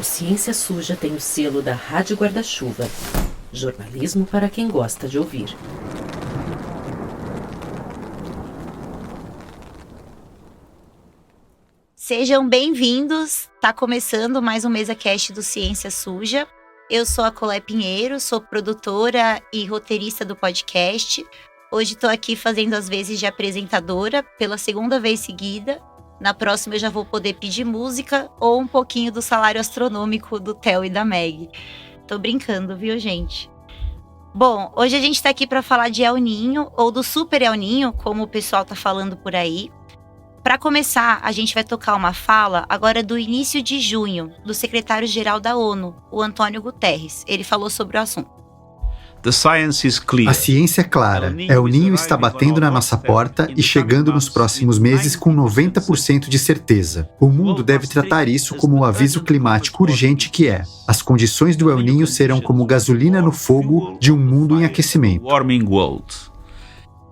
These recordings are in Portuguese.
O Ciência Suja tem o selo da Rádio Guarda-Chuva. Jornalismo para quem gosta de ouvir. Sejam bem-vindos. Tá começando mais um MesaCast do Ciência Suja. Eu sou a Colé Pinheiro, sou produtora e roteirista do podcast. Hoje estou aqui fazendo as vezes de apresentadora pela segunda vez seguida. Na próxima eu já vou poder pedir música ou um pouquinho do salário astronômico do Theo e da Meg. Tô brincando, viu, gente? Bom, hoje a gente tá aqui para falar de El Niño, ou do Super El Niño, como o pessoal tá falando por aí. Para começar, a gente vai tocar uma fala agora do início de junho, do secretário-geral da ONU, o Antônio Guterres. Ele falou sobre o assunto. A ciência é clara. El Niño está batendo na nossa porta e chegando nos próximos meses com 90% de certeza. O mundo deve tratar isso como o aviso climático urgente que é. As condições do El Niño serão como gasolina no fogo de um mundo em aquecimento.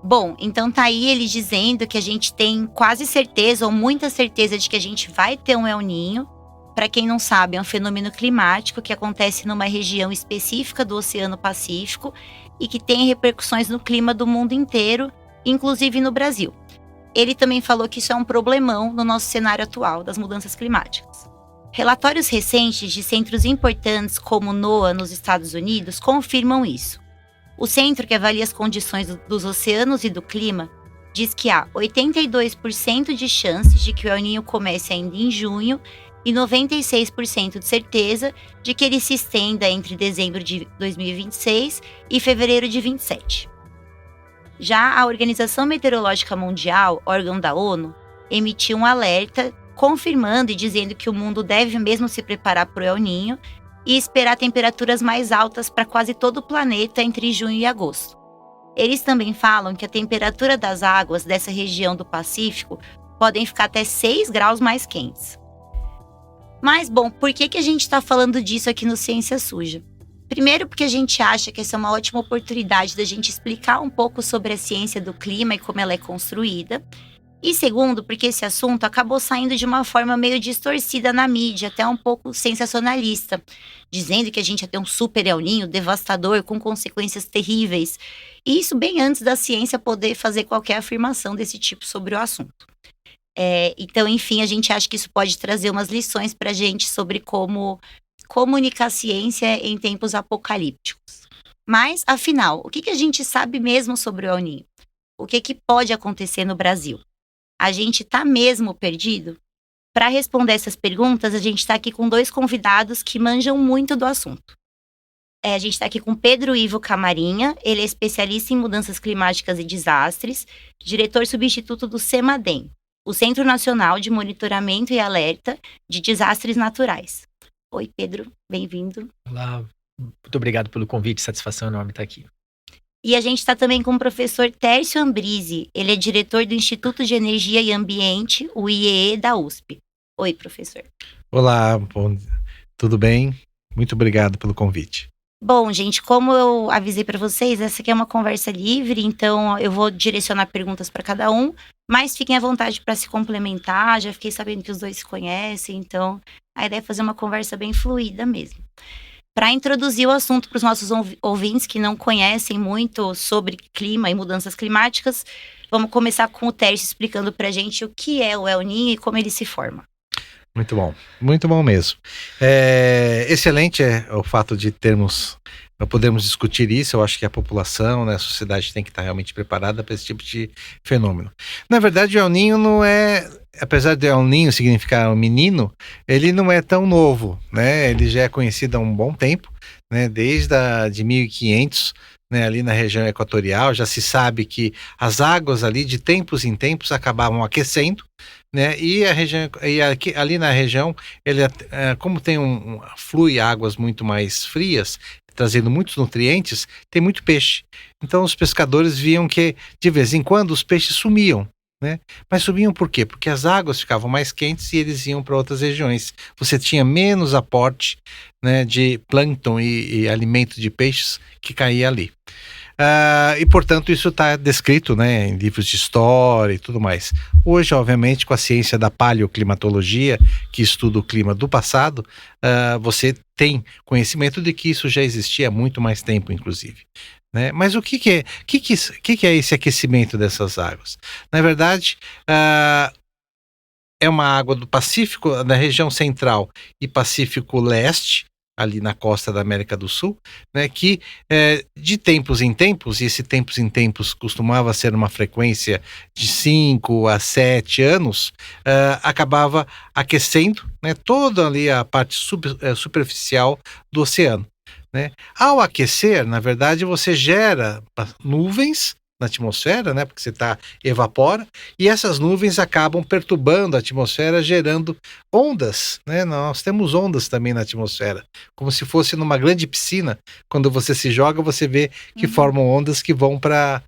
Bom, então tá aí ele dizendo que a gente tem quase certeza ou muita certeza de que a gente vai ter um El Niño. Para quem não sabe, é um fenômeno climático que acontece numa região específica do Oceano Pacífico e que tem repercussões no clima do mundo inteiro, inclusive no Brasil. Ele também falou que isso é um problemão no nosso cenário atual das mudanças climáticas. Relatórios recentes de centros importantes como o NOAA nos Estados Unidos confirmam isso. O centro que avalia as condições dos oceanos e do clima diz que há 82% de chances de que o El Niño comece ainda em junho e 96% de certeza de que ele se estenda entre dezembro de 2026 e fevereiro de 27. Já a Organização Meteorológica Mundial, órgão da ONU, emitiu um alerta confirmando e dizendo que o mundo deve mesmo se preparar para o El Niño e esperar temperaturas mais altas para quase todo o planeta entre junho e agosto. Eles também falam que a temperatura das águas dessa região do Pacífico podem ficar até 6 graus mais quentes. Mas, bom, por que a gente está falando disso aqui no Ciência Suja? Primeiro, porque a gente acha que essa é uma ótima oportunidade da gente explicar um pouco sobre a ciência do clima e como ela é construída. E segundo, porque esse assunto acabou saindo de uma forma meio distorcida na mídia, até um pouco sensacionalista, dizendo que a gente ia ter um super El Niño devastador, com consequências terríveis. E isso bem antes da ciência poder fazer qualquer afirmação desse tipo sobre o assunto. Então, enfim, a gente acha que isso pode trazer umas lições para a gente sobre como comunicar a ciência em tempos apocalípticos. Mas, afinal, o que a gente sabe mesmo sobre o El Niño? O que pode acontecer no Brasil? A gente está mesmo perdido? Para responder essas perguntas, a gente está aqui com 2 convidados que manjam muito do assunto. A gente está aqui com Pedro Ivo Camarinha, ele é especialista em mudanças climáticas e desastres, diretor substituto do CEMADEM, o Centro Nacional de Monitoramento e Alerta de Desastres Naturais. Oi, Pedro, bem-vindo. Olá, muito obrigado pelo convite, satisfação enorme estar aqui. E a gente está também com o professor Tércio Ambrizzi, ele é diretor do Instituto de Energia e Ambiente, o IEE da USP. Oi, professor. Olá, bom, tudo bem? Muito obrigado pelo convite. Bom, gente, como eu avisei para vocês, essa aqui é uma conversa livre, então eu vou direcionar perguntas para cada um, mas fiquem à vontade para se complementar, já fiquei sabendo que os 2 se conhecem, então a ideia é fazer uma conversa bem fluida mesmo. Para introduzir o assunto para os nossos ouvintes que não conhecem muito sobre clima e mudanças climáticas, vamos começar com o Tércio explicando para a gente o que é o El Niño e como ele se forma. Muito bom mesmo. Excelente o fato de podermos discutir isso. Eu acho que a população, né, a sociedade tem que estar realmente preparada para esse tipo de fenômeno. Na verdade, o El Niño não é, apesar de El Niño significar um menino, ele não é tão novo, né? Ele já é conhecido há um bom tempo, né? Desde de 1500, né, ali na região equatorial, já se sabe que as águas ali de tempos em tempos acabavam aquecendo, né? E ali na região, ele como flui águas muito mais frias, trazendo muitos nutrientes, tem muito peixe. Então os pescadores viam que de vez em quando os peixes sumiam, né? Mas sumiam por quê? Porque as águas ficavam mais quentes e eles iam para outras regiões. Você tinha menos aporte, né, de plâncton e alimento de peixes que caía ali. E, portanto, isso está descrito, né, em livros de história e tudo mais. Hoje, obviamente, com a ciência da paleoclimatologia, que estuda o clima do passado, você tem conhecimento de que isso já existia há muito mais tempo, inclusive. Né? Mas o que é esse aquecimento dessas águas? Na verdade, é uma água do Pacífico, da região central e Pacífico Leste, ali na costa da América do Sul, né, que de tempos em tempos, e esse tempos em tempos costumava ser uma frequência de 5 a 7 anos, acabava aquecendo, né, toda ali a parte superficial do oceano. Né? Ao aquecer, na verdade, você gera nuvens na atmosfera, né, porque você evapora, e essas nuvens acabam perturbando a atmosfera, gerando ondas, né? Nós temos ondas também na atmosfera, como se fosse numa grande piscina. Quando você se joga, você vê que formam ondas que vão para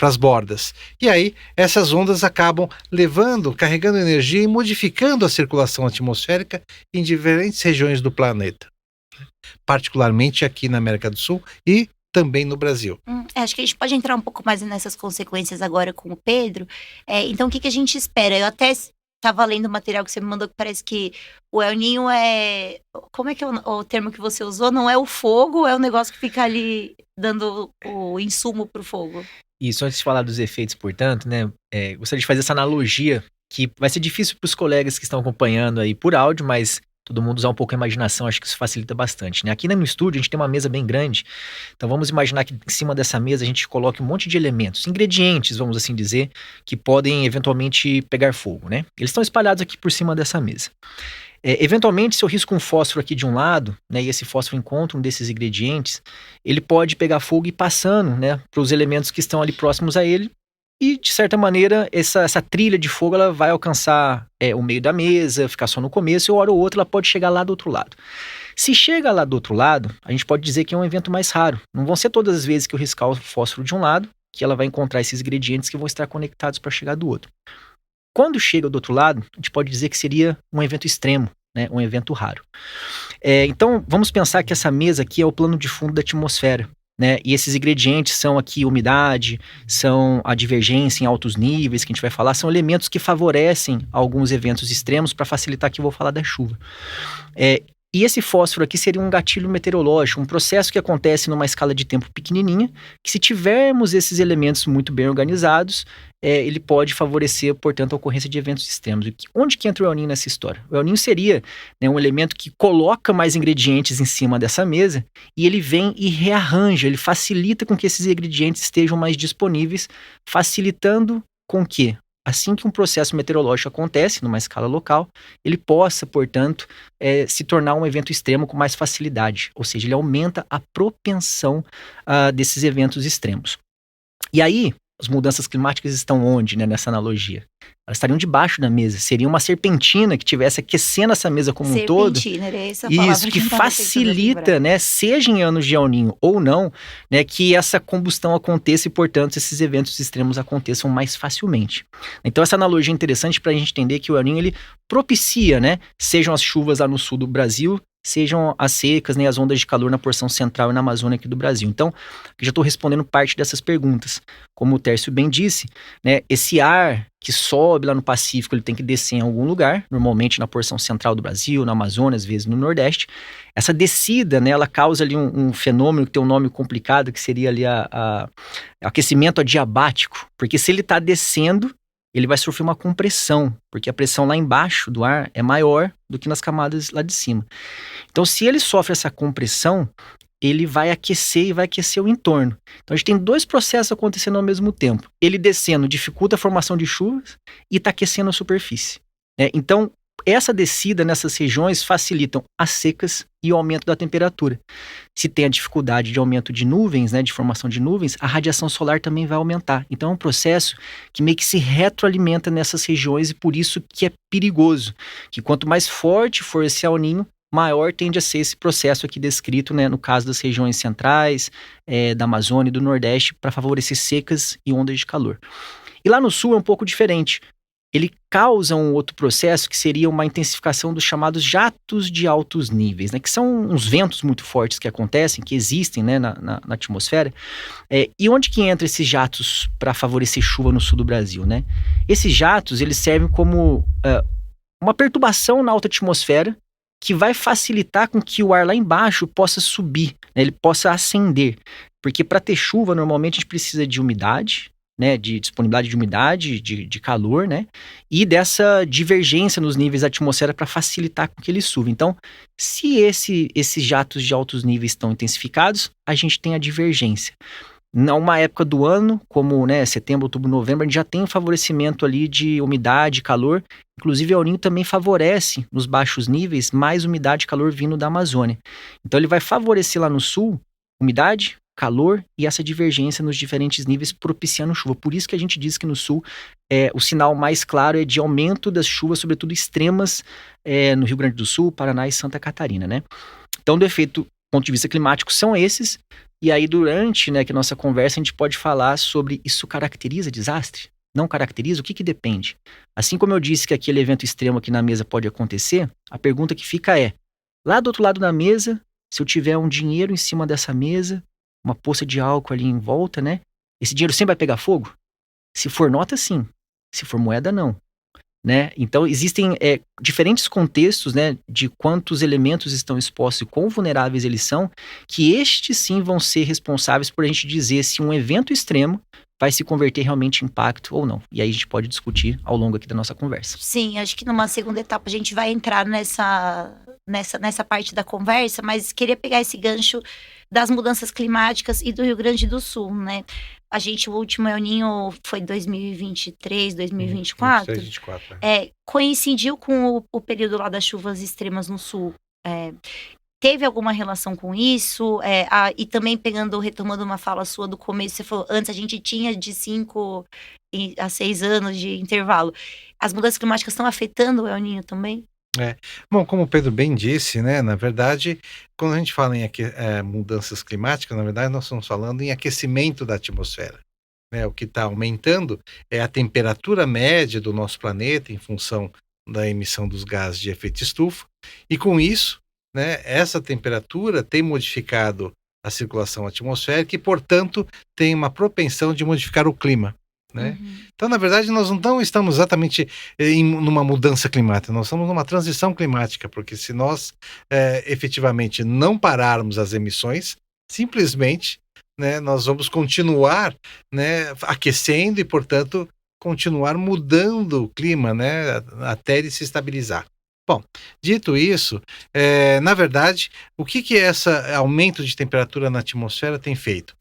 as bordas. E aí, essas ondas acabam carregando energia e modificando a circulação atmosférica em diferentes regiões do planeta, particularmente aqui na América do Sul e também no Brasil. Acho que a gente pode entrar um pouco mais nessas consequências agora com o Pedro. Então, o que a gente espera? Eu até estava lendo o material que você me mandou, que parece que o El Niño como é que é o termo que você usou? Não é o fogo, é o negócio que fica ali dando o insumo para o fogo. Isso, antes de falar dos efeitos, portanto, né, gostaria de fazer essa analogia, que vai ser difícil para os colegas que estão acompanhando aí por áudio, mas todo mundo usar um pouco a imaginação, acho que isso facilita bastante, né? Aqui no estúdio a gente tem uma mesa bem grande, então vamos imaginar que em cima dessa mesa a gente coloque um monte de elementos, ingredientes, vamos assim dizer, que podem eventualmente pegar fogo, né? Eles estão espalhados aqui por cima dessa mesa. Eventualmente, se eu risco um fósforo aqui de um lado, né, e esse fósforo encontra um desses ingredientes, ele pode pegar fogo e ir passando, né, para os elementos que estão ali próximos a ele. E, de certa maneira, essa trilha de fogo ela vai alcançar o meio da mesa, ficar só no começo, e uma hora ou outra ela pode chegar lá do outro lado. Se chega lá do outro lado, a gente pode dizer que é um evento mais raro. Não vão ser todas as vezes que eu riscar o fósforo de um lado que ela vai encontrar esses ingredientes que vão estar conectados para chegar do outro. Quando chega do outro lado, a gente pode dizer que seria um evento extremo, né, um evento raro. Então, vamos pensar que essa mesa aqui é o plano de fundo da atmosfera. Né? E esses ingredientes são aqui umidade, são a divergência em altos níveis, que a gente vai falar, são elementos que favorecem alguns eventos extremos. Para facilitar aqui, eu vou falar da chuva. E esse fósforo aqui seria um gatilho meteorológico, um processo que acontece numa escala de tempo pequenininha, que se tivermos esses elementos muito bem organizados, ele pode favorecer, portanto, a ocorrência de eventos extremos. Onde que entra o El Niño nessa história? O El Niño seria, né, um elemento que coloca mais ingredientes em cima dessa mesa e ele vem e rearranja, ele facilita com que esses ingredientes estejam mais disponíveis, facilitando com que, assim que um processo meteorológico acontece numa escala local, ele possa, portanto, se tornar um evento extremo com mais facilidade. Ou seja, ele aumenta a propensão desses eventos extremos. E aí, as mudanças climáticas estão onde, né, nessa analogia? Elas estariam debaixo da mesa. Seria uma serpentina que estivesse aquecendo essa mesa como um todo. Serpentina, era essa a palavra. Isso, que facilita, né, seja em anos de El Niño ou não, né, que essa combustão aconteça e, portanto, esses eventos extremos aconteçam mais facilmente. Então, essa analogia é interessante para a gente entender que o El Niño, ele propicia, né, sejam as chuvas lá no sul do Brasil, sejam as secas, né, as ondas de calor na porção central e na Amazônia aqui do Brasil. Então, eu já estou respondendo parte dessas perguntas. Como o Tércio bem disse, né, esse ar que sobe lá no Pacífico, ele tem que descer em algum lugar, normalmente na porção central do Brasil, na Amazônia, às vezes no Nordeste. Essa descida, né, ela causa ali um fenômeno que tem um nome complicado, que seria ali aquecimento adiabático, porque se ele está descendo, ele vai sofrer uma compressão, porque a pressão lá embaixo do ar é maior do que nas camadas lá de cima. Então, se ele sofre essa compressão, ele vai aquecer e vai aquecer o entorno. Então, a gente tem dois processos acontecendo ao mesmo tempo. Ele descendo dificulta a formação de chuvas e está aquecendo a superfície. Né? Então, essa descida nessas regiões facilitam as secas e o aumento da temperatura. Se tem a dificuldade de aumento de nuvens, né, de formação de nuvens, a radiação solar também vai aumentar. Então é um processo que meio que se retroalimenta nessas regiões e por isso que é perigoso. Que quanto mais forte for esse El Niño, maior tende a ser esse processo aqui descrito, né, no caso das regiões centrais, da Amazônia e do Nordeste, para favorecer secas e ondas de calor. E lá no sul é um pouco diferente. ele causa um outro processo que seria uma intensificação dos chamados jatos de altos níveis, né? Que são uns ventos muito fortes que acontecem, que existem, né, na atmosfera. E onde que entram esses jatos para favorecer chuva no sul do Brasil, né? Esses jatos, eles servem como uma perturbação na alta atmosfera que vai facilitar com que o ar lá embaixo possa subir, né? Ele possa ascender. Porque para ter chuva, normalmente a gente precisa de umidade, né, de disponibilidade de umidade, de calor, né, e dessa divergência nos níveis da atmosfera para facilitar com que ele suba. Então, se esses jatos de altos níveis estão intensificados, a gente tem a divergência. Numa época do ano, como, né, setembro, outubro, novembro, a gente já tem um favorecimento ali de umidade, calor. Inclusive, o El Niño também favorece, nos baixos níveis, mais umidade e calor vindo da Amazônia. Então, ele vai favorecer lá no sul, umidade, calor e essa divergência nos diferentes níveis propiciando chuva. Por isso que a gente diz que no sul o sinal mais claro é de aumento das chuvas, sobretudo extremas, no Rio Grande do Sul, Paraná e Santa Catarina, né? Então, do efeito, do ponto de vista climático, são esses. E aí, durante, né, que a nossa conversa, a gente pode falar sobre isso caracteriza desastre? Não caracteriza? O que depende? Assim como eu disse que aquele evento extremo aqui na mesa pode acontecer, a pergunta que fica é, lá do outro lado da mesa, se eu tiver um dinheiro em cima dessa mesa, uma poça de álcool ali em volta, né? Esse dinheiro sempre vai pegar fogo? Se for nota, sim. Se for moeda, não. Né? Então, existem diferentes contextos, né, de quantos elementos estão expostos e quão vulneráveis eles são, que estes sim vão ser responsáveis por a gente dizer se um evento extremo vai se converter realmente em impacto ou não. E aí a gente pode discutir ao longo aqui da nossa conversa. Sim, acho que numa segunda etapa a gente vai entrar nessa parte da conversa, mas queria pegar esse gancho das mudanças climáticas e do Rio Grande do Sul, né? O último El Niño foi 2023, 2024. 2024, coincidiu com o período lá das chuvas extremas no sul. Teve alguma relação com isso? E também retomando uma fala sua do começo, você falou, antes a gente tinha de 5 a 6 anos de intervalo. As mudanças climáticas estão afetando o El Niño também? Bom, como o Pedro bem disse, né, na verdade, quando a gente fala em mudanças climáticas, na verdade nós estamos falando em aquecimento da atmosfera. Né? O que está aumentando é a temperatura média do nosso planeta em função da emissão dos gases de efeito estufa, e com isso, né, essa temperatura tem modificado a circulação atmosférica e, portanto, tem uma propensão de modificar o clima. Né? Uhum. Então, na verdade, nós não estamos exatamente numa mudança climática, nós estamos numa transição climática, porque se nós efetivamente não pararmos as emissões, simplesmente, né, nós vamos continuar, né, aquecendo e, portanto, continuar mudando o clima, né, até ele se estabilizar. Bom, dito isso, na verdade, o que esse aumento de temperatura na atmosfera tem feito?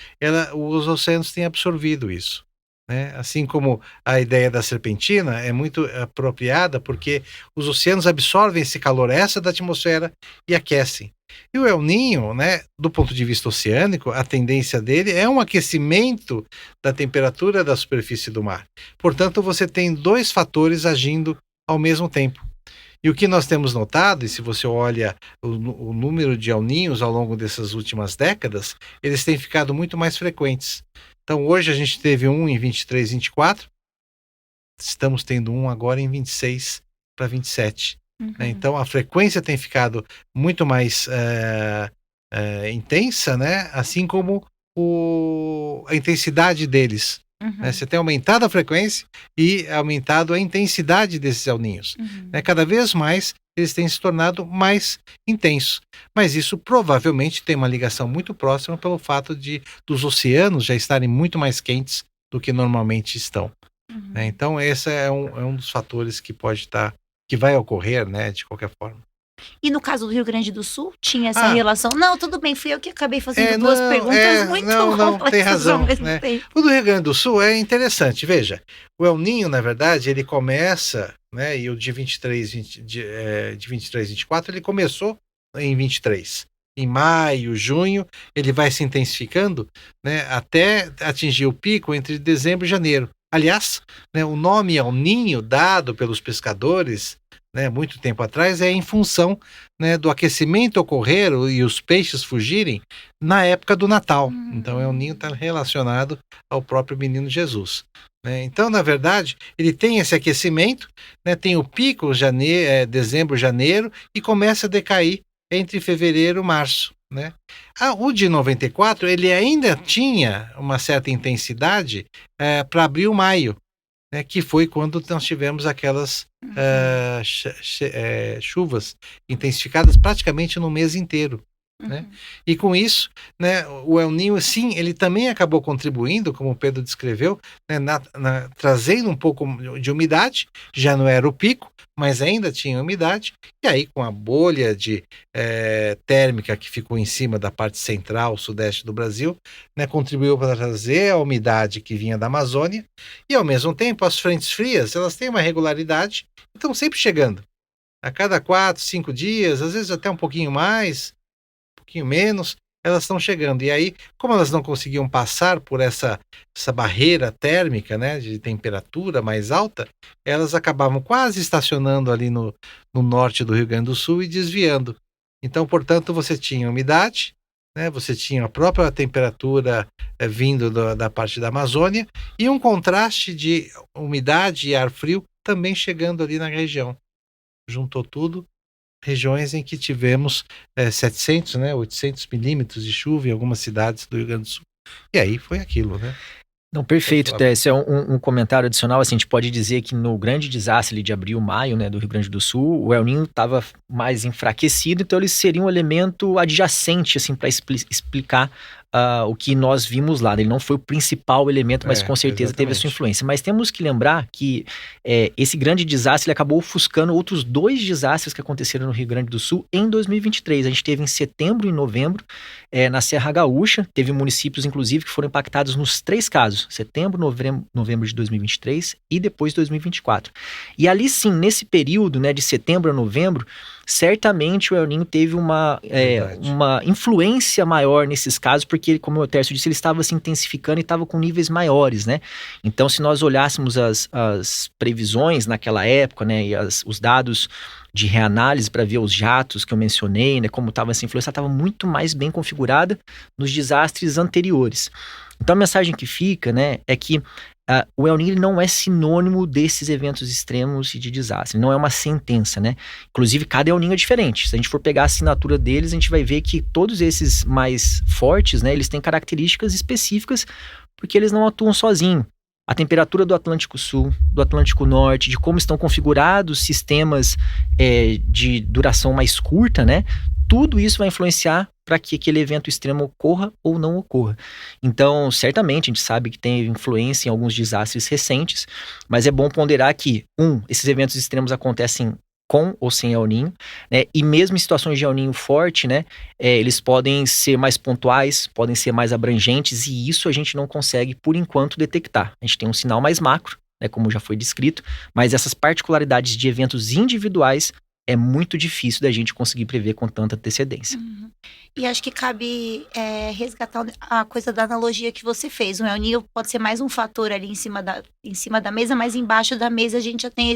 Os oceanos têm absorvido isso. Né? Assim como a ideia da serpentina é muito apropriada, porque os oceanos absorvem esse calor extra da atmosfera e aquecem. E o El Niño, né, do ponto de vista oceânico, a tendência dele é um aquecimento da temperatura da superfície do mar. Portanto, você tem dois fatores agindo ao mesmo tempo. E o que nós temos notado, e se você olha o número de El Niños ao longo dessas últimas décadas, eles têm ficado muito mais frequentes. Então, hoje a gente teve um em 23, 24, estamos tendo um agora em 26 para 27. Uhum. Né? Então, a frequência tem ficado muito mais intensa, né? Assim como a intensidade deles. Uhum. Né? Você tem aumentado a frequência e aumentado a intensidade desses El Niños. Uhum. Né? Cada vez mais eles têm se tornado mais intensos. Mas isso provavelmente tem uma ligação muito próxima pelo fato dos oceanos já estarem muito mais quentes do que normalmente estão. Uhum. Né? Então esse é um dos fatores que que vai ocorrer, né, de qualquer forma. E no caso do Rio Grande do Sul, tinha essa relação? Não, tudo bem, fui eu que acabei fazendo duas perguntas muito complexas tem razão, ao mesmo né? tempo. O do Rio Grande do Sul é interessante, veja, o El Niño, na verdade, ele começa, né, e o de 23, 24, ele começou em 23. Em maio, junho, ele vai se intensificando, né, até atingir o pico entre dezembro e janeiro. Aliás, né, o nome El Niño dado pelos pescadores né, muito tempo atrás, é em função, né, do aquecimento ocorrer e os peixes fugirem na época do Natal. Então, El Niño está relacionado ao próprio menino Jesus. Né? Então, na verdade, ele tem esse aquecimento, né, tem o pico dezembro, janeiro, e começa a decair entre fevereiro e março. Né? O de 94, ele ainda tinha uma certa intensidade para abril, maio, né, que foi quando nós tivemos aquelas chuvas intensificadas praticamente no mês inteiro. Né? E com isso, né, o El Niño, sim, ele também acabou contribuindo, como o Pedro descreveu, né, trazendo um pouco de umidade, já não era o pico, mas ainda tinha umidade, e aí com a bolha térmica que ficou em cima da parte central, sudeste do Brasil, né, contribuiu para trazer a umidade que vinha da Amazônia, e ao mesmo tempo as frentes frias, elas têm uma regularidade, estão sempre chegando, a cada 4, 5 dias, às vezes até um pouquinho mais, pouquinho menos, elas estão chegando. E aí, como elas não conseguiam passar por essa barreira térmica, né, de temperatura mais alta, elas acabavam quase estacionando ali no norte do Rio Grande do Sul e desviando. Então, portanto, você tinha umidade, né, você tinha a própria temperatura vindo da parte da Amazônia e um contraste de umidade e ar frio também chegando ali na região. Juntou tudo. Regiões em que tivemos 700, né, 800 milímetros de chuva em algumas cidades do Rio Grande do Sul. E aí foi aquilo, né? Não, perfeito, Técio. É um comentário adicional, assim, a gente pode dizer que no grande desastre de abril, maio, né, do Rio Grande do Sul, o El Niño estava mais enfraquecido, então ele seria um elemento adjacente, assim, para explicar o que nós vimos lá. Ele não foi o principal elemento, mas com certeza teve a sua influência. Mas temos que lembrar que esse grande desastre ele acabou ofuscando outros 2 desastres que aconteceram no Rio Grande do Sul em 2023. A gente teve em setembro e novembro, na Serra Gaúcha, teve municípios, inclusive, que foram impactados nos 3 casos, setembro, novembro de 2023 e depois 2024. E ali sim, nesse período, né, de setembro a novembro, certamente o El Niño teve uma influência maior nesses casos, porque, como o Tércio disse, ele estava se intensificando e estava com níveis maiores, né? Então, se nós olhássemos as previsões naquela época, né, e os dados de reanálise para ver os jatos que eu mencionei, né, como estava essa influência, estava muito mais bem configurada nos desastres anteriores. Então, a mensagem que fica, né, é que o El Niño não é sinônimo desses eventos extremos e de desastre, não é uma sentença, né? Inclusive, cada El Niño é diferente. Se a gente for pegar a assinatura deles, a gente vai ver que todos esses mais fortes, né, eles têm características específicas porque eles não atuam sozinhos. A temperatura do Atlântico Sul, do Atlântico Norte, de como estão configurados sistemas de duração mais curta, né? Tudo isso vai influenciar para que aquele evento extremo ocorra ou não ocorra. Então, certamente, a gente sabe que tem influência em alguns desastres recentes, mas é bom ponderar que, esses eventos extremos acontecem com ou sem El Niño, né? E mesmo em situações de El Niño forte, né, eles podem ser mais pontuais, podem ser mais abrangentes, e isso a gente não consegue, por enquanto, detectar. A gente tem um sinal mais macro, né, como já foi descrito, mas essas particularidades de eventos individuais é muito difícil da gente conseguir prever com tanta antecedência. E acho que cabe resgatar a coisa da analogia que você fez. O El Niño pode ser mais um fator ali em cima da mesa, mas embaixo da mesa a gente já tem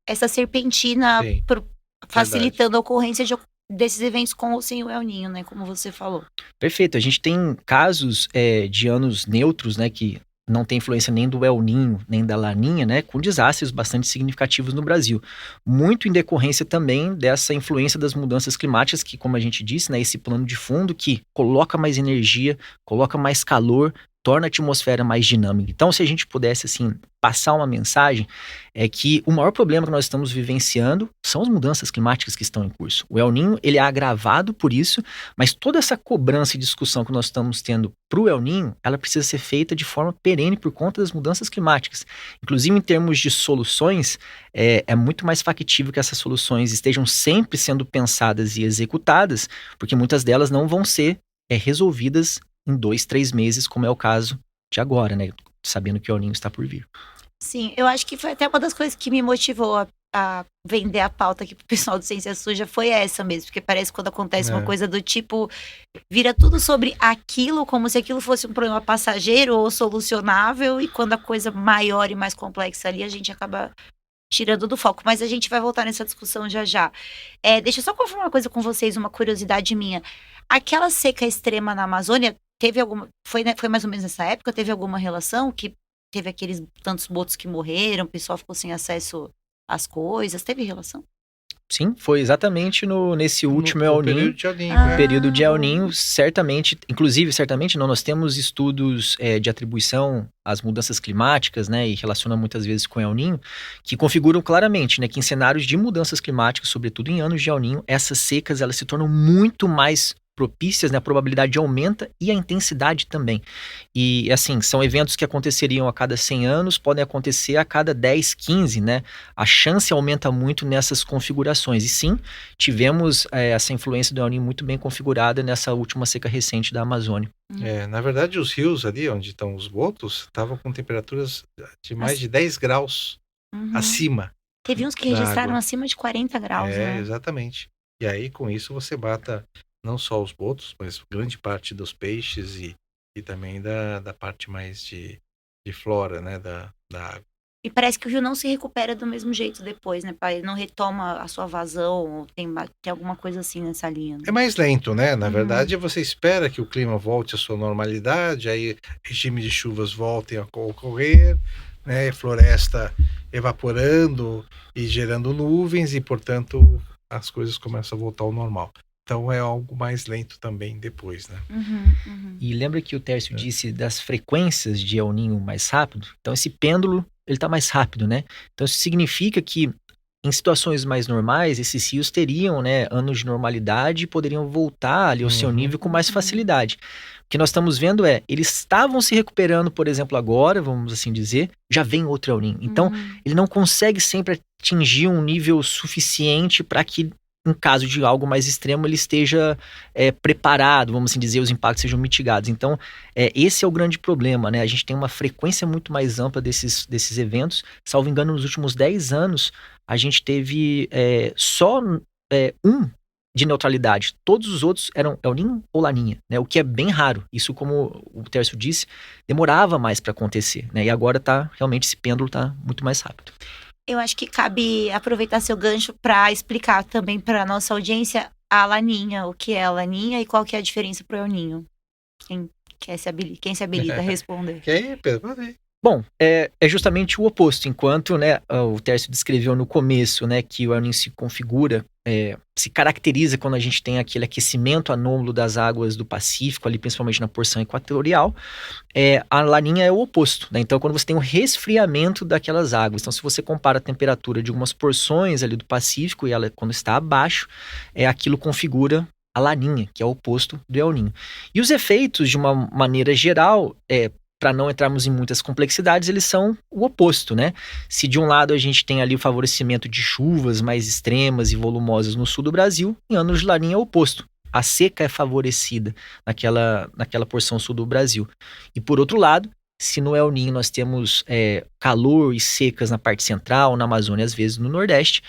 essa serpentina facilitando a ocorrência desses eventos com ou sem o El Niño, né? Como você falou. Perfeito. A gente tem casos de anos neutros, né? Que não tem influência nem do El Niño, nem da Laninha, né? Com desastres bastante significativos no Brasil. Muito em decorrência também dessa influência das mudanças climáticas, que, como a gente disse, né? Esse plano de fundo que coloca mais energia, coloca mais calor, torna a atmosfera mais dinâmica. Então, se a gente pudesse, assim, passar uma mensagem, é que o maior problema que nós estamos vivenciando são as mudanças climáticas que estão em curso. O El Niño, ele é agravado por isso, mas toda essa cobrança e discussão que nós estamos tendo para o El Niño, ela precisa ser feita de forma perene por conta das mudanças climáticas. Inclusive, em termos de soluções, é muito mais factível que essas soluções estejam sempre sendo pensadas e executadas, porque muitas delas não vão ser resolvidas em 2, 3 meses, como é o caso de agora, né? Sabendo que o El Niño está por vir. Sim, eu acho que foi até uma das coisas que me motivou a vender a pauta aqui pro pessoal do Ciência Suja, foi essa mesmo, porque parece que quando acontece uma coisa do tipo, vira tudo sobre aquilo, como se aquilo fosse um problema passageiro ou solucionável, e quando a coisa maior e mais complexa ali, a gente acaba tirando do foco, mas a gente vai voltar nessa discussão já já. Deixa eu só confirmar uma coisa com vocês, uma curiosidade minha. Aquela seca extrema na Amazônia, teve alguma... Foi mais ou menos nessa época? Teve alguma relação que teve aqueles tantos botos que morreram, o pessoal ficou sem acesso às coisas? Teve relação? Sim, foi exatamente nesse último El Niño, no período de El Niño, certamente não, nós temos estudos de atribuição às mudanças climáticas, né, e relaciona muitas vezes com El Niño, que configuram claramente, né, que em cenários de mudanças climáticas, sobretudo em anos de El Niño, essas secas elas se tornam muito mais propícias, né, a probabilidade aumenta e a intensidade também. E, assim, são eventos que aconteceriam a cada 100 anos, podem acontecer a cada 10, 15, né? A chance aumenta muito nessas configurações. E sim, tivemos essa influência do El Niño muito bem configurada nessa última seca recente da Amazônia. Na verdade, os rios ali, onde estão os botos, estavam com temperaturas de mais de 10 graus acima. Teve uns que registraram acima de 40 graus, né? Exatamente. E aí, com isso, você mata não só os botos, mas grande parte dos peixes e também da parte mais de flora, né, da água. E parece que o rio não se recupera do mesmo jeito depois, né, pai? Ele não retoma a sua vazão, ou tem alguma coisa assim nessa linha. Né? É mais lento, né? Na verdade, você espera que o clima volte à sua normalidade, aí regime de chuvas voltem a ocorrer, né, floresta evaporando e gerando nuvens e, portanto, as coisas começam a voltar ao normal. Então é algo mais lento também depois, né? E lembra que o Tércio disse das frequências de El Niño mais rápido? Então esse pêndulo, ele tá mais rápido, né? Então isso significa que em situações mais normais, esses rios teriam, né, anos de normalidade e poderiam voltar ali ao seu nível com mais facilidade. O que nós estamos vendo eles estavam se recuperando, por exemplo, agora, vamos assim dizer, já vem outro El Niño. Então ele não consegue sempre atingir um nível suficiente para que em caso de algo mais extremo, ele esteja preparado, vamos assim dizer, os impactos sejam mitigados. Então, esse é o grande problema, né? A gente tem uma frequência muito mais ampla desses eventos. Salvo engano, nos últimos 10 anos, a gente teve só um de neutralidade. Todos os outros eram El Niño ou Laninha, né? O que é bem raro. Isso, como o Tércio disse, demorava mais para acontecer, né? E agora realmente esse pêndulo está muito mais rápido. Eu acho que cabe aproveitar seu gancho para explicar também para a nossa audiência a Laninha, o que é a Laninha e qual que é a diferença para o El Niño. Quem se habilita a responder? Quem? Pode ir. Bom, é justamente o oposto. Enquanto, né, o Tércio descreveu no começo, né, que o El Niño se configura, se caracteriza quando a gente tem aquele aquecimento anômalo das águas do Pacífico, ali principalmente na porção equatorial, a Laninha é o oposto, né? Então, quando você tem um resfriamento daquelas águas. Então, se você compara a temperatura de algumas porções ali do Pacífico e ela quando está abaixo, aquilo configura a Laninha, que é o oposto do El Niño. E os efeitos, de uma maneira geral, para não entrarmos em muitas complexidades, eles são o oposto, né? Se de um lado a gente tem ali o favorecimento de chuvas mais extremas e volumosas no sul do Brasil, em anos de Laninha é o oposto. A seca é favorecida naquela porção sul do Brasil. E por outro lado, se no El Niño nós temos calor e secas na parte central, na Amazônia, às vezes no Nordeste,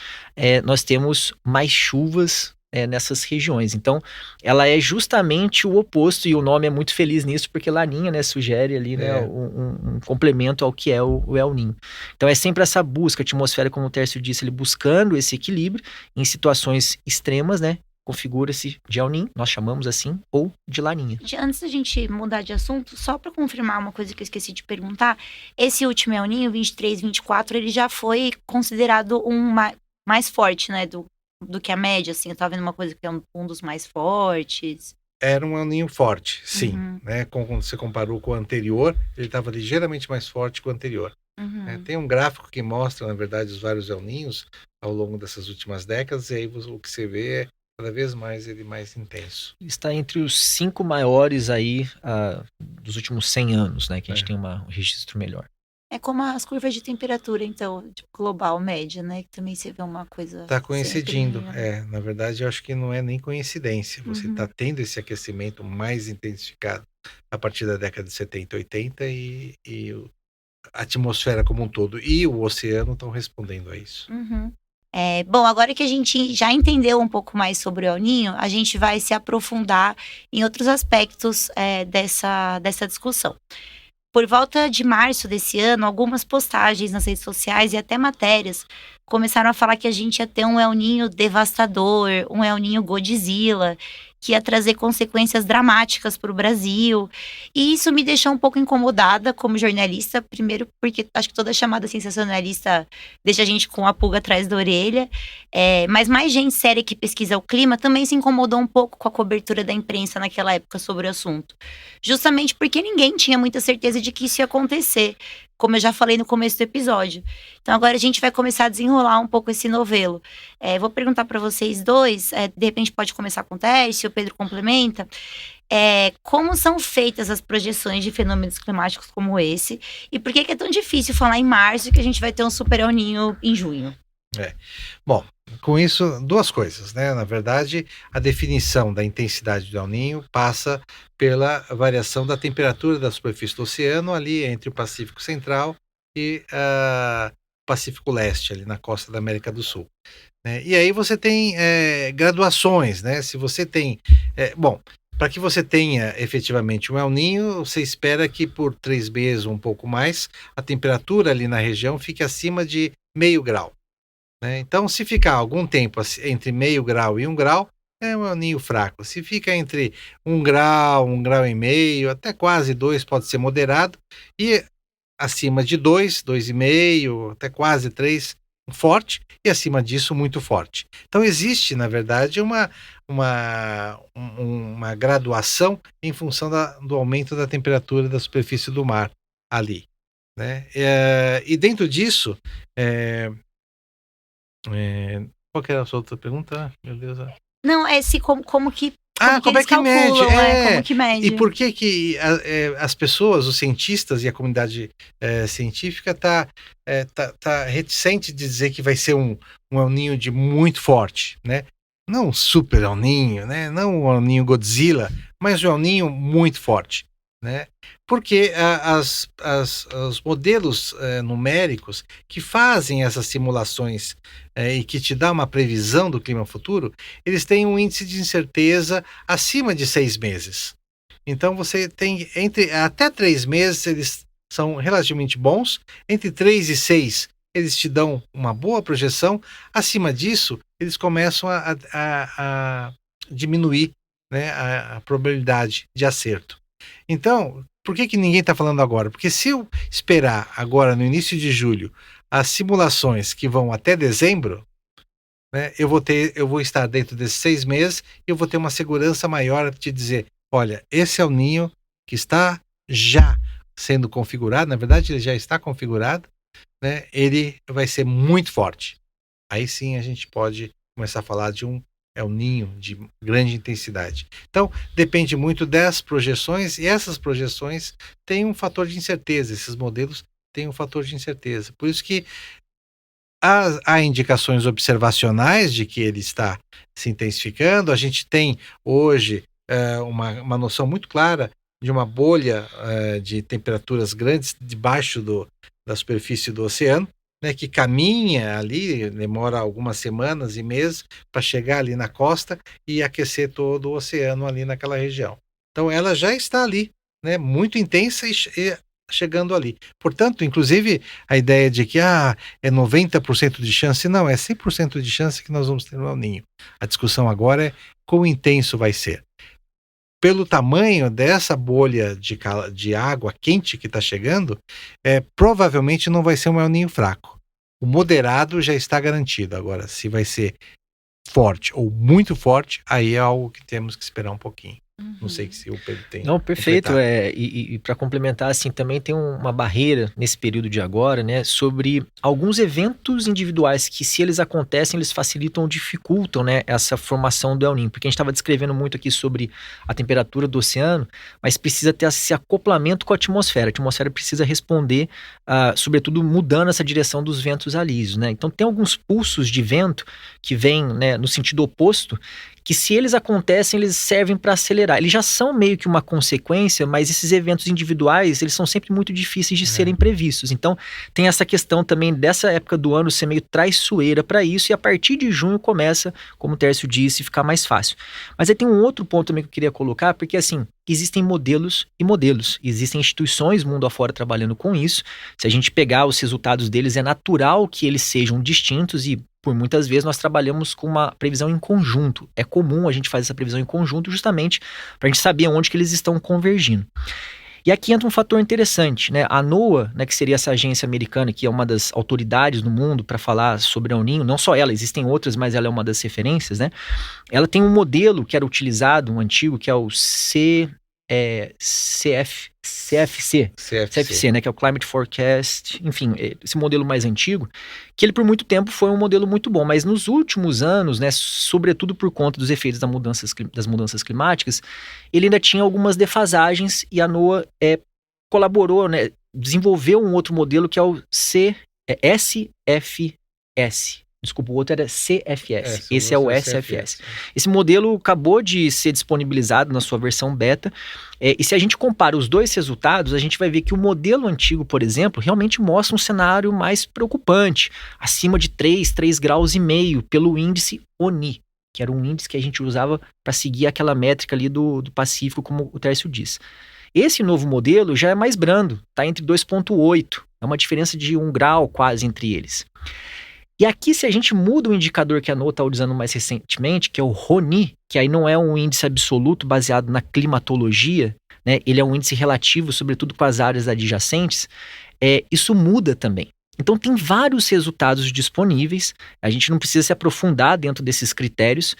nós temos mais chuvas nessas regiões. Então, ela é justamente o oposto, e o nome é muito feliz nisso, porque Laninha, né, sugere ali, né, um complemento ao que é o El Niño. Então, é sempre essa busca, a atmosfera, como o Tércio disse, ele buscando esse equilíbrio em situações extremas, né, configura-se de El Niño, nós chamamos assim, ou de Laninha. Antes da gente mudar de assunto, só para confirmar uma coisa que eu esqueci de perguntar, esse último El Niño, 23, 24, ele já foi considerado mais forte, né, do que a média, assim, eu tava vendo uma coisa que é um dos mais fortes. Era um El Niño forte, sim, né? Quando você comparou com o anterior, ele estava ligeiramente mais forte que o anterior. Tem um gráfico que mostra, na verdade, os vários El Niños ao longo dessas últimas décadas, e aí o que você vê é cada vez mais ele mais intenso. Está entre os 5 maiores aí dos últimos 100 anos, né? Que a gente tem um registro melhor. É como as curvas de temperatura, então, tipo, global, média, né? Que também você vê uma coisa... Está coincidindo, na verdade, eu acho que não é nem coincidência. Você está tendo esse aquecimento mais intensificado a partir da década de 70, 80 e a atmosfera como um todo e o oceano estão respondendo a isso. Bom, agora que a gente já entendeu um pouco mais sobre o El Niño, a gente vai se aprofundar em outros aspectos dessa discussão. Por volta de março desse ano, algumas postagens nas redes sociais e até matérias começaram a falar que a gente ia ter um El Niño devastador, um El Niño Godzilla, que ia trazer consequências dramáticas para o Brasil. E isso me deixou um pouco incomodada como jornalista, primeiro porque acho que toda chamada sensacionalista deixa a gente com a pulga atrás da orelha, mas mais gente séria que pesquisa o clima também se incomodou um pouco com a cobertura da imprensa naquela época sobre o assunto. Justamente porque ninguém tinha muita certeza de que isso ia acontecer, como eu já falei no começo do episódio. Então agora a gente vai começar a desenrolar um pouco esse novelo. Vou perguntar para vocês dois, de repente pode começar com o Tércio, o Pedro complementa, como são feitas as projeções de fenômenos climáticos como esse, e por que é tão difícil falar em março que a gente vai ter um super El Niño em junho? Bom, com isso, duas coisas, né? Na verdade, a definição da intensidade do El Niño passa pela variação da temperatura da superfície do oceano ali entre o Pacífico Central e o Pacífico Leste, ali na costa da América do Sul. Né? E aí você tem graduações, né? Se você tem... para que você tenha efetivamente um El Niño, você espera que por 3 meses ou um pouco mais, a temperatura ali na região fique acima de 0,5 grau. Né? Então, se ficar algum tempo entre 0,5 grau e 1 grau, é um El Niño fraco. Se fica entre 1 grau, 1 grau e meio, até quase 2, pode ser moderado. E acima de 2, 2,5, até quase 3, forte. E acima disso, muito forte. Então, existe, na verdade, uma graduação em função do aumento da temperatura da superfície do mar ali. Né? E dentro disso... qual que era a sua outra pergunta? Meu Deus. Não, como que como é que mede? Como que mede? E por que as pessoas, os cientistas e a comunidade científica tá reticente de dizer que vai ser um El Niño de muito forte, né? Não um super El Niño, né? Não um El Niño Godzilla, mas um El Niño muito forte. Né? Porque os modelos numéricos que fazem essas simulações e que te dá uma previsão do clima futuro, eles têm um índice de incerteza acima de 6 meses. Então você tem até 3 meses eles são relativamente bons, entre 3 e 6 eles te dão uma boa projeção, acima disso eles começam a diminuir, né, a probabilidade de acerto. Então, por que ninguém está falando agora? Porque se eu esperar agora, no início de julho, as simulações que vão até dezembro, né, eu vou estar dentro desses 6 meses e eu vou ter uma segurança maior de dizer, olha, esse El Niño que está já sendo configurado, na verdade ele já está configurado, né, ele vai ser muito forte. Aí sim a gente pode começar a falar de um El Niño de grande intensidade. Então, depende muito das projeções, e essas projeções têm um fator de incerteza, esses modelos têm um fator de incerteza. Por isso que há indicações observacionais de que ele está se intensificando. A gente tem hoje uma noção muito clara de uma bolha de temperaturas grandes debaixo da superfície do oceano, né, que caminha ali, demora algumas semanas e meses para chegar ali na costa e aquecer todo o oceano ali naquela região. Então ela já está ali, né, muito intensa e chegando ali. Portanto, inclusive, a ideia de que é 90% de chance, não, é 100% de chance que nós vamos ter um El Niño. A discussão agora é quão intenso vai ser. Pelo tamanho dessa bolha de água quente que está chegando, provavelmente não vai ser um El Niño fraco. O moderado já está garantido. Agora, se vai ser forte ou muito forte, aí é algo que temos que esperar um pouquinho. Não sei se o Pedro tem. Não, perfeito. E para complementar, assim, também tem uma barreira nesse período de agora, né, sobre alguns eventos individuais que, se eles acontecem, eles facilitam ou dificultam, né, essa formação do El Niño. Porque a gente estava descrevendo muito aqui sobre a temperatura do oceano, mas precisa ter esse acoplamento com a atmosfera. A atmosfera precisa responder, sobretudo mudando essa direção dos ventos alísios, né? Então tem alguns pulsos de vento que vêm, né, no sentido oposto, que se eles acontecem, eles servem para acelerar. Eles já são meio que uma consequência, mas esses eventos individuais, eles são sempre muito difíceis de serem previstos. Então, tem essa questão também dessa época do ano ser meio traiçoeira para isso, e a partir de junho começa, como o Tércio disse, ficar mais fácil. Mas aí tem um outro ponto também que eu queria colocar, porque assim, existem modelos e modelos. Existem instituições mundo afora trabalhando com isso. Se a gente pegar os resultados deles, é natural que eles sejam distintos e por muitas vezes nós trabalhamos com uma previsão em conjunto. É comum a gente fazer essa previsão em conjunto justamente para a gente saber onde que eles estão convergindo. E aqui entra um fator interessante, né? A NOAA, né, que seria essa agência americana, que é uma das autoridades no mundo para falar sobre El Niño, não só ela, existem outras, mas ela é uma das referências, né? Ela tem um modelo que era utilizado, um antigo, que é o CFC, né, que é o Climate Forecast, enfim, esse modelo mais antigo, que ele por muito tempo foi um modelo muito bom, mas nos últimos anos, né, sobretudo por conta dos efeitos das mudanças climáticas, ele ainda tinha algumas defasagens e a NOAA colaborou, né, desenvolveu um outro modelo que é o SFS. Desculpa, o outro era CFS. Esse é o SFS. Esse modelo acabou de ser disponibilizado na sua versão beta. E se a gente compara os dois resultados, a gente vai ver que o modelo antigo, por exemplo, realmente mostra um cenário mais preocupante, acima de 3,5 graus pelo índice ONI, que era um índice que a gente usava para seguir aquela métrica ali do Pacífico, como o Tércio disse. Esse novo modelo já é mais brando, está entre 2,8. É uma diferença de 1 grau quase entre eles. E aqui, se a gente muda o indicador que a NOAA está usando mais recentemente, que é o RONI, que aí não é um índice absoluto baseado na climatologia, né? Ele é um índice relativo, sobretudo com as áreas adjacentes, isso muda também. Então, tem vários resultados disponíveis, a gente não precisa se aprofundar dentro desses critérios,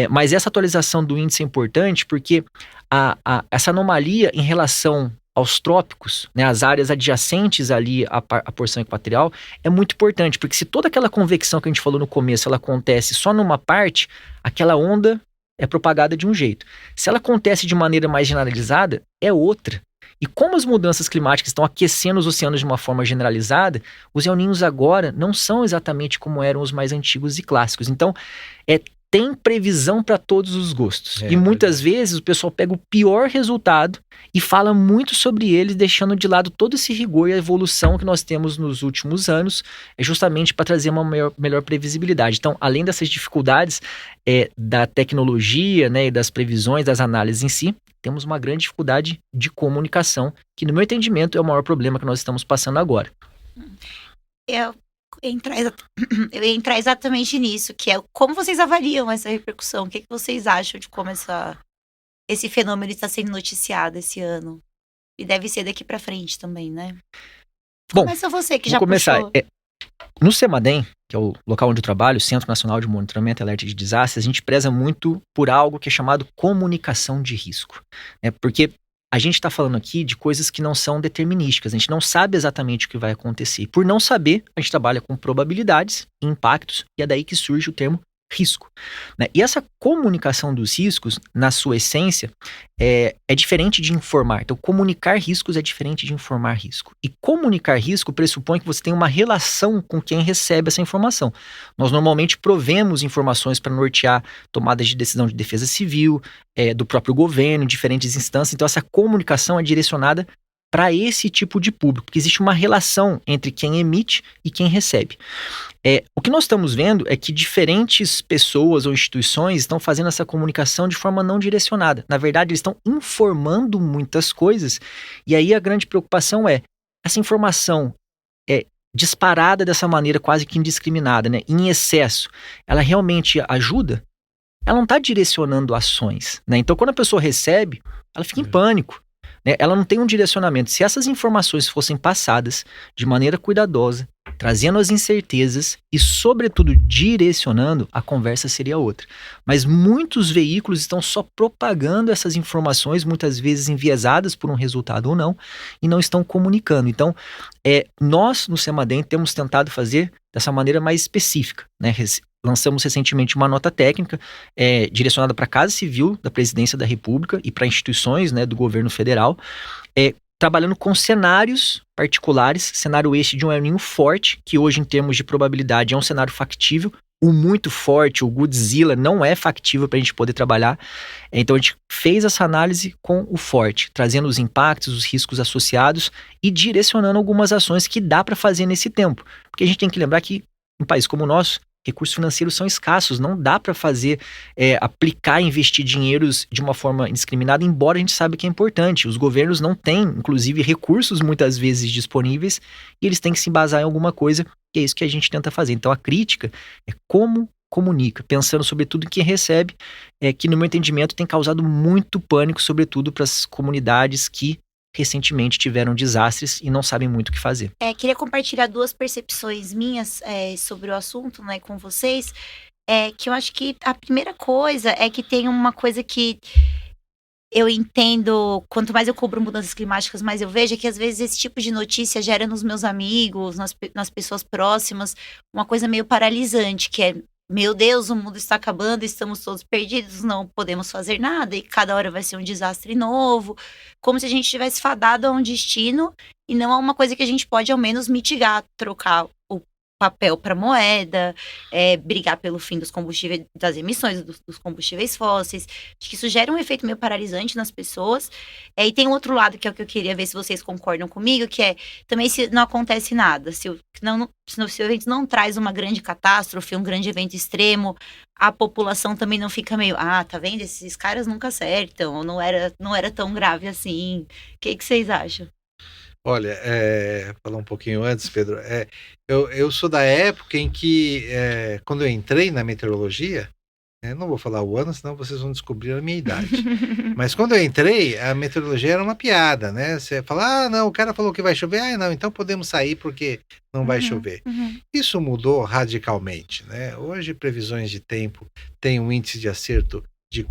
mas essa atualização do índice é importante porque essa anomalia em relação aos trópicos, né, as áreas adjacentes ali à porção equatorial, é muito importante, porque se toda aquela convecção que a gente falou no começo, ela acontece só numa parte, aquela onda é propagada de um jeito. Se ela acontece de maneira mais generalizada, é outra. E como as mudanças climáticas estão aquecendo os oceanos de uma forma generalizada, os El Niños agora não são exatamente como eram os mais antigos e clássicos. Então, tem previsão para todos os gostos. E muitas vezes o pessoal pega o pior resultado e fala muito sobre ele, deixando de lado todo esse rigor e a evolução que nós temos nos últimos anos, justamente para trazer uma melhor previsibilidade. Então, além dessas dificuldades da tecnologia, né, e das previsões, das análises em si, temos uma grande dificuldade de comunicação, que no meu entendimento é o maior problema que nós estamos passando agora. Eu ia entrar exatamente nisso, que é como vocês avaliam essa repercussão, o que vocês acham de como esse fenômeno está sendo noticiado esse ano? E deve ser daqui para frente também, né? Bom, começa você que já começar. puxou. No CEMADEM, que é o local onde eu trabalho, Centro Nacional de Monitoramento e Alerta de Desastres, a gente preza muito por algo que é chamado comunicação de risco. Porque a gente está falando aqui de coisas que não são determinísticas, a gente não sabe exatamente o que vai acontecer. E por não saber, a gente trabalha com probabilidades e impactos, e é daí que surge o termo risco. E essa comunicação dos riscos, na sua essência, é diferente de informar. Então, comunicar riscos é diferente de informar risco. E comunicar risco pressupõe que você tem uma relação com quem recebe essa informação. Nós normalmente provemos informações para nortear tomadas de decisão de defesa civil, do próprio governo, em diferentes instâncias. Então, essa comunicação é direcionada para esse tipo de público, porque existe uma relação entre quem emite e quem recebe. O que nós estamos vendo é que diferentes pessoas ou instituições estão fazendo essa comunicação de forma não direcionada. Na verdade, eles estão informando muitas coisas, e aí a grande preocupação é, essa informação disparada dessa maneira quase que indiscriminada, né, em excesso, ela realmente ajuda? Ela não está direcionando ações, né? Então, quando a pessoa recebe, ela fica em pânico. Ela não tem um direcionamento. Se essas informações fossem passadas de maneira cuidadosa, trazendo as incertezas e, sobretudo, direcionando, a conversa seria outra. Mas muitos veículos estão só propagando essas informações, muitas vezes enviesadas por um resultado ou não, e não estão comunicando. Então, nós, no CEMADEM, temos tentado fazer dessa maneira mais específica, né? Lançamos recentemente uma nota técnica direcionada para a Casa Civil da Presidência da República e para instituições, né, do governo federal, trabalhando com cenários particulares, cenário este de um El Niño forte, que hoje, em termos de probabilidade, é um cenário factível, o muito forte, o Godzilla, não é factível para a gente poder trabalhar. Então a gente fez essa análise com o forte, trazendo os impactos, os riscos associados e direcionando algumas ações que dá para fazer nesse tempo. Porque a gente tem que lembrar que em um país como o nosso, recursos financeiros são escassos, não dá para fazer, aplicar, investir dinheiros de uma forma indiscriminada, embora a gente saiba que é importante. Os governos não têm, inclusive, recursos muitas vezes disponíveis e eles têm que se embasar em alguma coisa, que é isso que a gente tenta fazer. Então a crítica é como comunica, pensando sobretudo em quem recebe, que no meu entendimento tem causado muito pânico, sobretudo para as comunidades que recentemente tiveram desastres e não sabem muito o que fazer. Queria compartilhar 2 percepções minhas sobre o assunto, né, com vocês. Que eu acho que a primeira coisa é que tem uma coisa que eu entendo, quanto mais eu cubro mudanças climáticas, mais eu vejo, é que às vezes esse tipo de notícia gera nos meus amigos, nas pessoas próximas, uma coisa meio paralisante, que é: meu Deus, o mundo está acabando, estamos todos perdidos, não podemos fazer nada, e cada hora vai ser um desastre novo, como se a gente tivesse fadado a um destino e não a uma coisa que a gente pode ao menos mitigar, trocar o papel para moeda, brigar pelo fim dos combustíveis, das emissões dos combustíveis fósseis. Acho que isso gera um efeito meio paralisante nas pessoas. E tem um outro lado, que é o que eu queria ver se vocês concordam comigo, que é também se não acontece nada, se o evento não traz uma grande catástrofe, um grande evento extremo, a população também não fica meio: tá vendo? Esses caras nunca acertam, não era tão grave assim. O que vocês acham? Olha, falar um pouquinho antes, Pedro, eu sou da época em que, quando eu entrei na meteorologia, não vou falar o ano, senão vocês vão descobrir a minha idade. Mas quando eu entrei, a meteorologia era uma piada, né? Você fala: não, o cara falou que vai chover, não, então podemos sair porque não vai chover. Isso mudou radicalmente, né? Hoje, previsões de tempo têm um índice de acerto de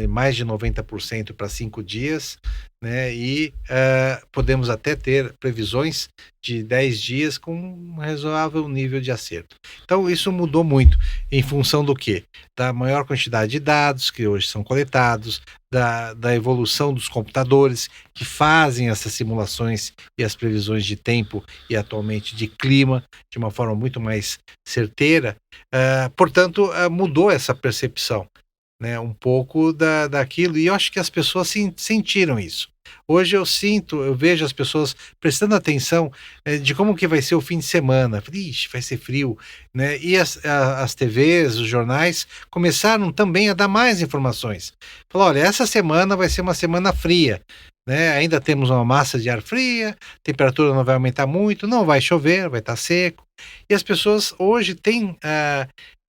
mais de 90% para 5 dias, né? E podemos até ter previsões de 10 dias com um razoável nível de acerto. Então isso mudou muito em função do quê? Da maior quantidade de dados que hoje são coletados, da evolução dos computadores que fazem essas simulações e as previsões de tempo e atualmente de clima de uma forma muito mais certeira. Portanto, mudou essa percepção, né, um pouco daquilo, e eu acho que as pessoas sentiram isso. Hoje eu vejo as pessoas prestando atenção de como que vai ser o fim de semana. Ixi, vai ser frio, né? E as TVs, os jornais começaram também a dar mais informações. Falaram: olha, essa semana vai ser uma semana fria, né? Ainda temos uma massa de ar fria, a temperatura não vai aumentar muito, não vai chover, vai estar seco. E as pessoas hoje têm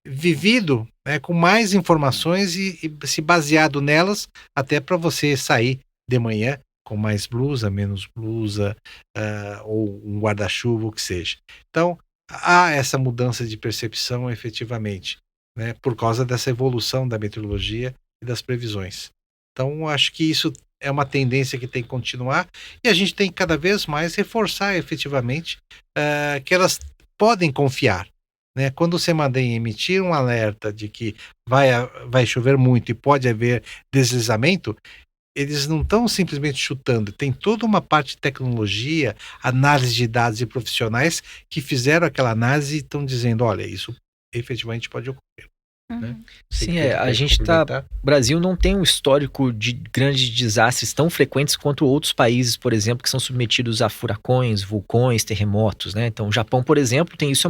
vivido, né, com mais informações e se baseado nelas, até para você sair de manhã com mais blusa, menos blusa, ou um guarda-chuva, o que seja. Então, há essa mudança de percepção efetivamente, né, por causa dessa evolução da meteorologia e das previsões. Então, acho que isso é uma tendência que tem que continuar, e a gente tem que cada vez mais reforçar efetivamente que elas podem confiar. Né? Quando você manda emitir um alerta de que vai chover muito e pode haver deslizamento, eles não estão simplesmente chutando, tem toda uma parte de tecnologia, análise de dados e profissionais que fizeram aquela análise e estão dizendo: olha, isso efetivamente pode ocorrer. Né? Sim, a gente o Brasil não tem um histórico de grandes desastres tão frequentes quanto outros países, por exemplo, que são submetidos a furacões, vulcões, terremotos, né? Então, o Japão, por exemplo, tem isso,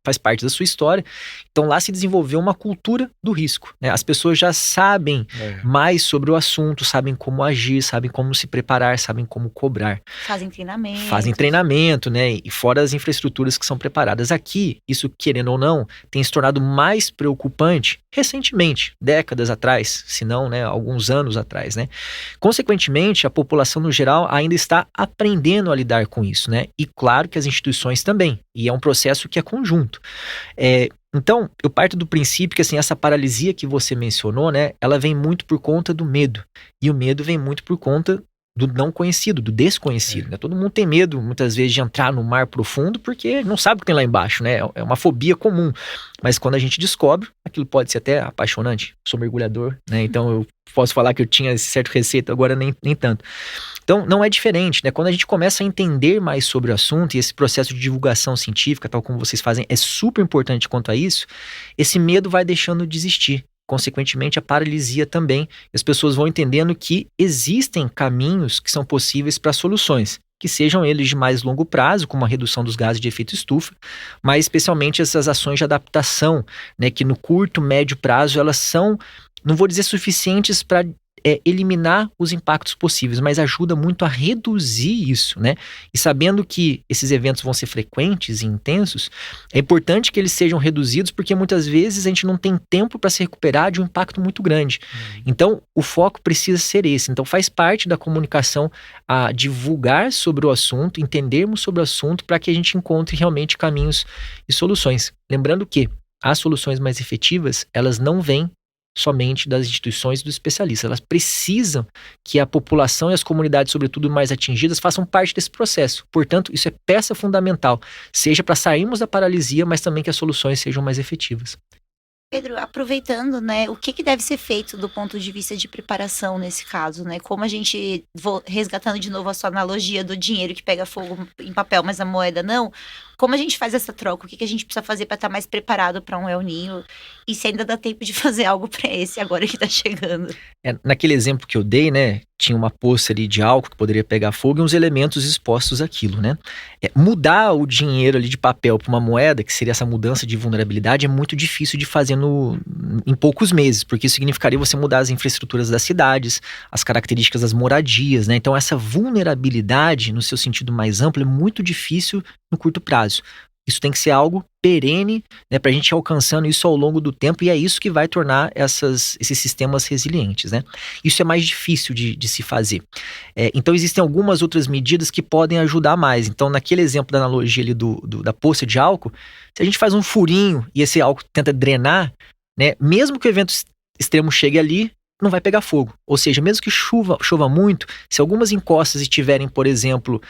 faz parte da sua história. Então, lá se desenvolveu uma cultura do risco, né? As pessoas já sabem mais sobre o assunto, sabem como agir, sabem como se preparar, sabem como cobrar. Fazem treinamento. Fazem treinamento, né? E fora as infraestruturas que são preparadas. Aqui, isso, querendo ou não, tem se tornado mais preocupante recentemente, décadas atrás, se não, né, alguns anos atrás, né? Consequentemente, a população no geral ainda está aprendendo a lidar com isso, né? E claro que as instituições também, e é um processo que é conjunto. Então, eu parto do princípio que, assim, essa paralisia que você mencionou, né, ela vem muito por conta do medo, e o medo vem muito por conta do não conhecido, do desconhecido, né? Todo mundo tem medo, muitas vezes, de entrar no mar profundo porque não sabe o que tem lá embaixo, né? É uma fobia comum. Mas quando a gente descobre, aquilo pode ser até apaixonante. Sou mergulhador, né? Então eu posso falar que eu tinha esse certo receio, agora nem tanto. Então não é diferente, né? Quando a gente começa a entender mais sobre o assunto, e esse processo de divulgação científica, tal como vocês fazem, é super importante quanto a isso, esse medo vai deixando de existir. Consequentemente, a paralisia também. As pessoas vão entendendo que existem caminhos que são possíveis para soluções, que sejam eles de mais longo prazo, como a redução dos gases de efeito estufa, mas especialmente essas ações de adaptação, né, que no curto, médio prazo, elas são, não vou dizer suficientes para eliminar os impactos possíveis, mas ajuda muito a reduzir isso, né? E sabendo que esses eventos vão ser frequentes e intensos, é importante que eles sejam reduzidos, porque muitas vezes a gente não tem tempo para se recuperar de um impacto muito grande. Então, o foco precisa ser esse. Então, faz parte da comunicação a divulgar sobre o assunto, entendermos sobre o assunto, para que a gente encontre realmente caminhos e soluções. Lembrando que as soluções mais efetivas, elas não vêm somente das instituições e dos especialistas. Elas precisam que a população e as comunidades, sobretudo mais atingidas, façam parte desse processo. Portanto, isso é peça fundamental, seja para sairmos da paralisia, mas também que as soluções sejam mais efetivas. Pedro, aproveitando, né, o que deve ser feito do ponto de vista de preparação nesse caso, né? Como a gente, vou resgatando de novo a sua analogia do dinheiro que pega fogo em papel, mas a moeda não, como a gente faz essa troca? O que a gente precisa fazer para estar mais preparado para um El Niño? E se ainda dá tempo de fazer algo para esse agora que está chegando? Naquele exemplo que eu dei, né, tinha uma poça ali de álcool que poderia pegar fogo e uns elementos expostos àquilo, né? Mudar o dinheiro ali de papel para uma moeda, que seria essa mudança de vulnerabilidade, é muito difícil de fazer em poucos meses, porque isso significaria você mudar as infraestruturas das cidades, as características das moradias, né? Então essa vulnerabilidade, no seu sentido mais amplo, é muito difícil no curto prazo. Isso tem que ser algo perene, né, para a gente ir alcançando isso ao longo do tempo, e é isso que vai tornar esses sistemas resilientes, né? Isso é mais difícil de se fazer. Então existem algumas outras medidas que podem ajudar mais. Então, naquele exemplo da analogia ali da poça de álcool, se a gente faz um furinho e esse álcool tenta drenar, né, mesmo que o evento extremo chegue ali, não vai pegar fogo. Ou seja, mesmo que chova muito, se algumas encostas estiverem, por exemplo,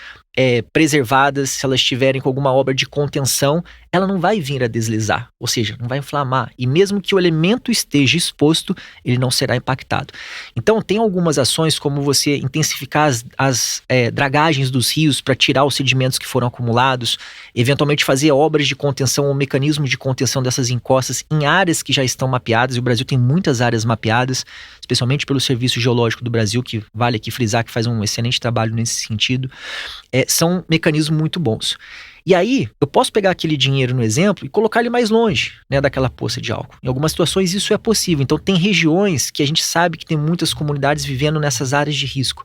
preservadas, se elas estiverem com alguma obra de contenção, ela não vai vir a deslizar, ou seja, não vai inflamar. E mesmo que o elemento esteja exposto, ele não será impactado. Então, tem algumas ações, como você intensificar as dragagens dos rios para tirar os sedimentos que foram acumulados, eventualmente fazer obras de contenção ou mecanismos de contenção dessas encostas em áreas que já estão mapeadas, e o Brasil tem muitas áreas mapeadas, especialmente pelo Serviço Geológico do Brasil, que vale aqui frisar que faz um excelente trabalho nesse sentido. São mecanismos muito bons. E aí, eu posso pegar aquele dinheiro no exemplo e colocar ele mais longe, né, daquela poça de álcool. Em algumas situações isso é possível. Então tem regiões que a gente sabe que tem muitas comunidades vivendo nessas áreas de risco.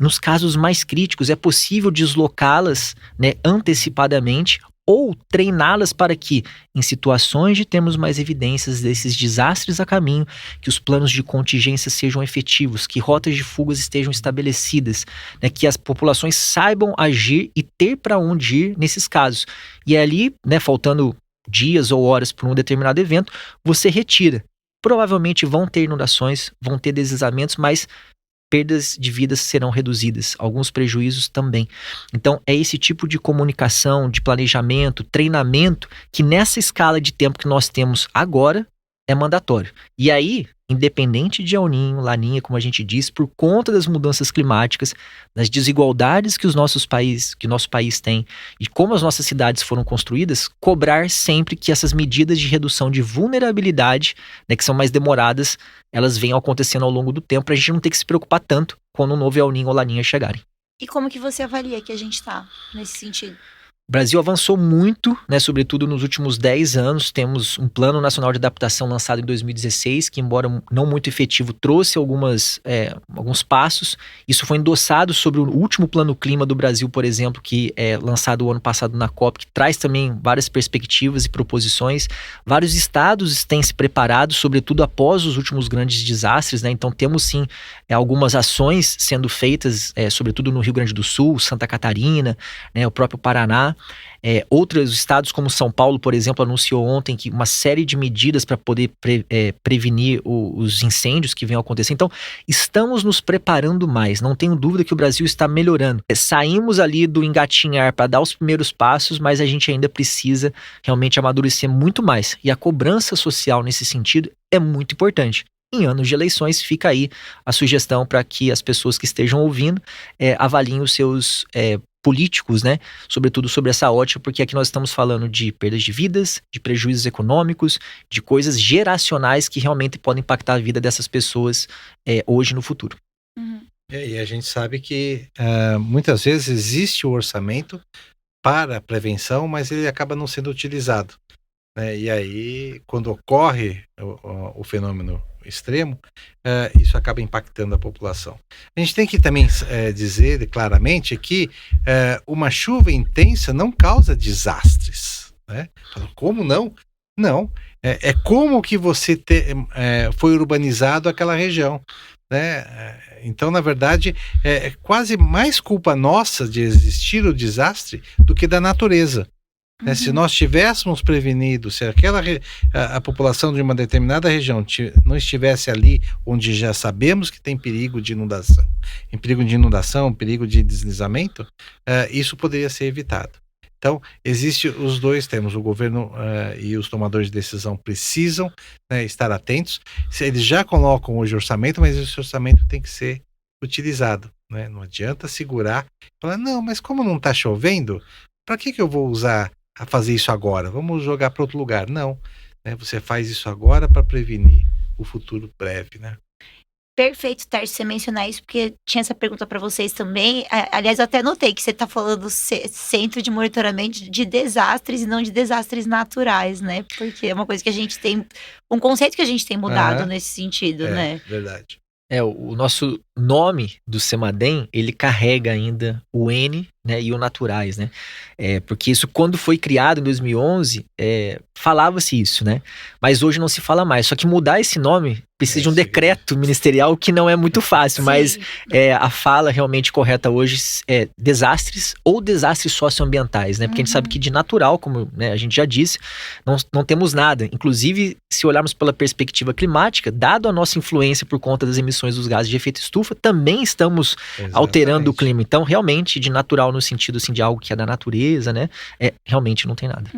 Nos casos mais críticos, é possível deslocá-las, né, antecipadamente, ou treiná-las para que, em situações de termos mais evidências desses desastres a caminho, que os planos de contingência sejam efetivos, que rotas de fugas estejam estabelecidas, né, que as populações saibam agir e ter para onde ir nesses casos. E ali, né, faltando dias ou horas para um determinado evento, você retira. Provavelmente vão ter inundações, vão ter deslizamentos, mas perdas de vidas serão reduzidas, alguns prejuízos também. Então, é esse tipo de comunicação, de planejamento, treinamento, que nessa escala de tempo que nós temos agora, é mandatório. E aí, independente de El Niño, Laninha, como a gente diz, por conta das mudanças climáticas, das desigualdades que nosso país tem e como as nossas cidades foram construídas, cobrar sempre que essas medidas de redução de vulnerabilidade, né, que são mais demoradas, elas venham acontecendo ao longo do tempo, para a gente não ter que se preocupar tanto quando um novo El Niño ou Laninha chegarem. E como que você avalia que a gente está nesse sentido? O Brasil avançou muito, né, sobretudo nos últimos 10 anos. Temos um Plano Nacional de Adaptação lançado em 2016, que, embora não muito efetivo, trouxe alguns passos. Isso foi endossado sobre o último Plano Clima do Brasil, por exemplo, que é lançado o ano passado na COP, que traz também várias perspectivas e proposições. Vários estados têm se preparado, sobretudo após os últimos grandes desastres, né? Então temos sim algumas ações sendo feitas, sobretudo no Rio Grande do Sul, Santa Catarina, né, o próprio Paraná. Outros estados, como São Paulo, por exemplo, anunciou ontem que uma série de medidas para poder prevenir os incêndios que venham a acontecer. Então, estamos nos preparando mais. Não tenho dúvida que o Brasil está melhorando. Saímos ali do engatinhar para dar os primeiros passos, mas a gente ainda precisa realmente amadurecer muito mais. E a cobrança social nesse sentido é muito importante. Em anos de eleições, fica aí a sugestão para que as pessoas que estejam ouvindo avaliem os seus políticos, né? Sobretudo sobre essa ótica, porque aqui nós estamos falando de perdas de vidas, de prejuízos econômicos, de coisas geracionais que realmente podem impactar a vida dessas pessoas hoje e no futuro. E a gente sabe que muitas vezes existe o orçamento para a prevenção, mas ele acaba não sendo utilizado, né? E aí, quando ocorre o fenômeno extremo, isso acaba impactando a população. A gente tem que também dizer claramente que uma chuva intensa não causa desastres, né? Como não? Não. É como que você foi urbanizado aquela região, né? Então, na verdade, é quase mais culpa nossa de existir o desastre do que da natureza. Né? Se nós tivéssemos prevenido, se a população de uma determinada região não estivesse ali onde já sabemos que tem perigo de inundação, perigo de deslizamento, isso poderia ser evitado. Então, existe os dois temas, o governo e os tomadores de decisão precisam, né, estar atentos. Eles já colocam hoje orçamento, mas esse orçamento tem que ser utilizado, né? Não adianta segurar e falar, não, mas como não está chovendo, para que eu vou usar a fazer isso agora? Vamos jogar para outro lugar. Não, né? Você faz isso agora para prevenir o futuro breve, né? Perfeito, Tarso, você mencionar isso, porque tinha essa pergunta para vocês também. Aliás, eu até notei que você está falando centro de monitoramento de desastres e não de desastres naturais, né? Porque é uma coisa que a gente tem, um conceito que a gente tem mudado nesse sentido, né? Verdade. O nosso nome do CEMADEM, ele carrega ainda o N, né, e o naturais, né? Porque isso, quando foi criado em 2011, falava-se isso, né? Mas hoje não se fala mais. Só que mudar esse nome precisa de um decreto ministerial que não é muito fácil, mas a fala realmente correta hoje é desastres ou desastres socioambientais, né? Porque a gente sabe que de natural, como, né, a gente já disse, não temos nada. Inclusive, se olharmos pela perspectiva climática, dado a nossa influência por conta das emissões dos gases de efeito estufa, também estamos alterando o clima. Então, realmente, de natural no sentido assim, de algo que é da natureza, né? Realmente não tem nada.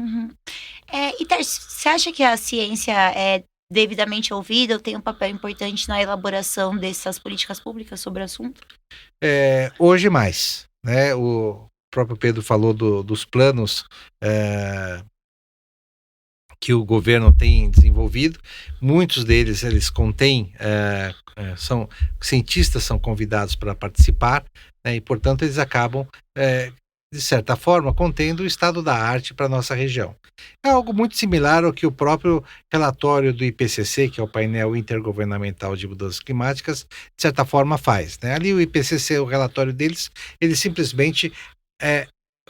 E Tarso, você acha que a ciência é devidamente ouvida ou tem um papel importante na elaboração dessas políticas públicas sobre o assunto? Hoje mais, né? O próprio Pedro falou dos planos que o governo tem desenvolvido. Muitos deles, eles contêm, cientistas são convidados para participar, né? E, portanto, eles acabam, de certa forma, contendo o estado da arte para a nossa região. É algo muito similar ao que o próprio relatório do IPCC, que é o painel intergovernamental de mudanças climáticas, de certa forma faz, né? Ali o IPCC, o relatório deles, eles simplesmente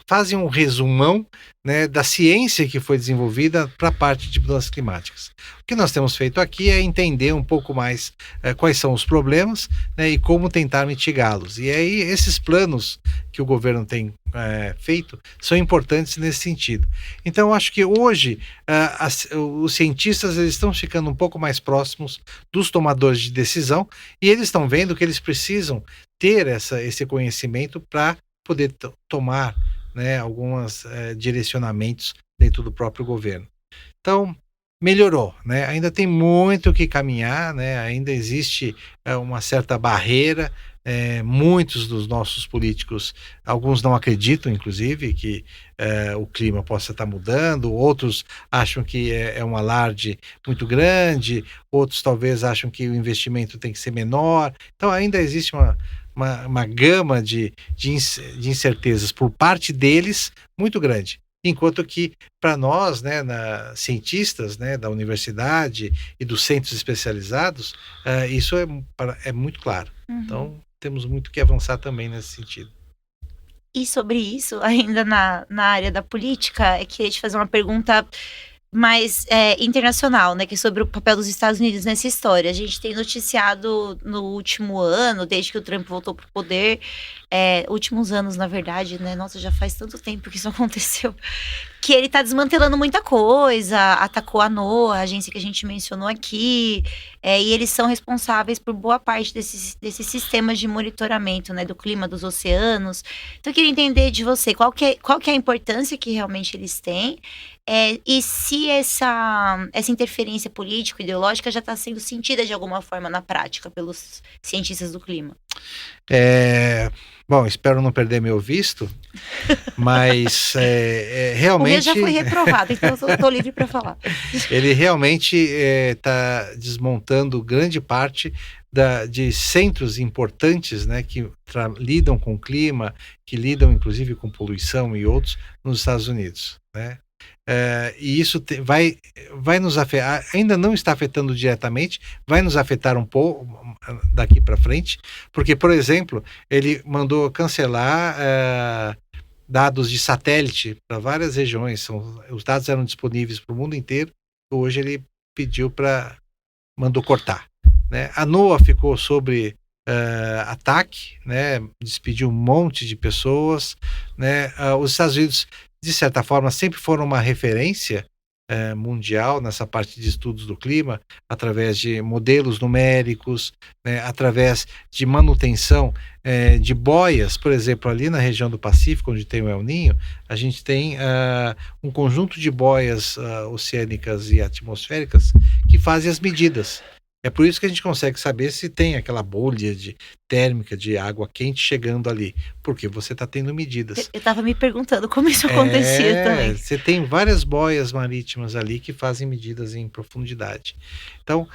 fazem um resumão, né, da ciência que foi desenvolvida para a parte de mudanças climáticas. O que nós temos feito aqui é entender um pouco mais quais são os problemas, né, e como tentar mitigá-los. E aí esses planos que o governo tem feito são importantes nesse sentido. Então eu acho que hoje os cientistas, eles estão ficando um pouco mais próximos dos tomadores de decisão e eles estão vendo que eles precisam ter esse conhecimento para poder tomar, né, alguns direcionamentos dentro do próprio governo. Então, melhorou, né? Ainda tem muito que caminhar, né? Ainda existe uma certa barreira. Muitos dos nossos políticos, alguns não acreditam, inclusive, que o clima possa estar mudando, outros acham que é um alarde muito grande, outros talvez acham que o investimento tem que ser menor. Então, ainda existe uma gama de incertezas por parte deles muito grande. Enquanto que, para nós, né, cientistas, né, da universidade e dos centros especializados, isso é muito claro. Então, temos muito que avançar também nesse sentido. E sobre isso, ainda na área da política, queria te fazer uma pergunta mais internacional, né, que é sobre o papel dos Estados Unidos nessa história. A gente tem noticiado no último ano, desde que o Trump voltou pro poder, últimos anos, na verdade, né, nossa, já faz tanto tempo que isso aconteceu, que ele tá desmantelando muita coisa, atacou a NOAA, a agência que a gente mencionou aqui, e eles são responsáveis por boa parte desses sistemas de monitoramento, né, do clima dos oceanos. Então eu queria entender de você, qual que é a importância que realmente eles têm, e se essa interferência político-ideológica já está sendo sentida de alguma forma na prática pelos cientistas do clima. Bom, espero não perder meu visto, mas realmente... O meu já foi reprovado, então eu estou livre para falar. Ele realmente está desmontando grande parte de centros importantes, né, que lidam com o clima, que lidam inclusive com poluição e outros nos Estados Unidos, né? E isso vai nos afetar, ainda não está afetando diretamente, vai nos afetar um pouco daqui para frente, porque, por exemplo, ele mandou cancelar dados de satélite para várias regiões, os dados eram disponíveis para o mundo inteiro, hoje ele mandou cortar, né? A NOAA ficou sobre ataque, né? Despediu um monte de pessoas, né? Os Estados Unidos, de certa forma, sempre foram uma referência mundial nessa parte de estudos do clima, através de modelos numéricos, né, através de manutenção de boias. Por exemplo, ali na região do Pacífico, onde tem o El Niño, a gente tem um conjunto de boias oceânicas e atmosféricas que fazem as medidas. É por isso que a gente consegue saber se tem aquela bolha térmica de água quente chegando ali, porque você está tendo medidas. Eu estava me perguntando como isso acontecia também. Você tem várias boias marítimas ali que fazem medidas em profundidade. Então,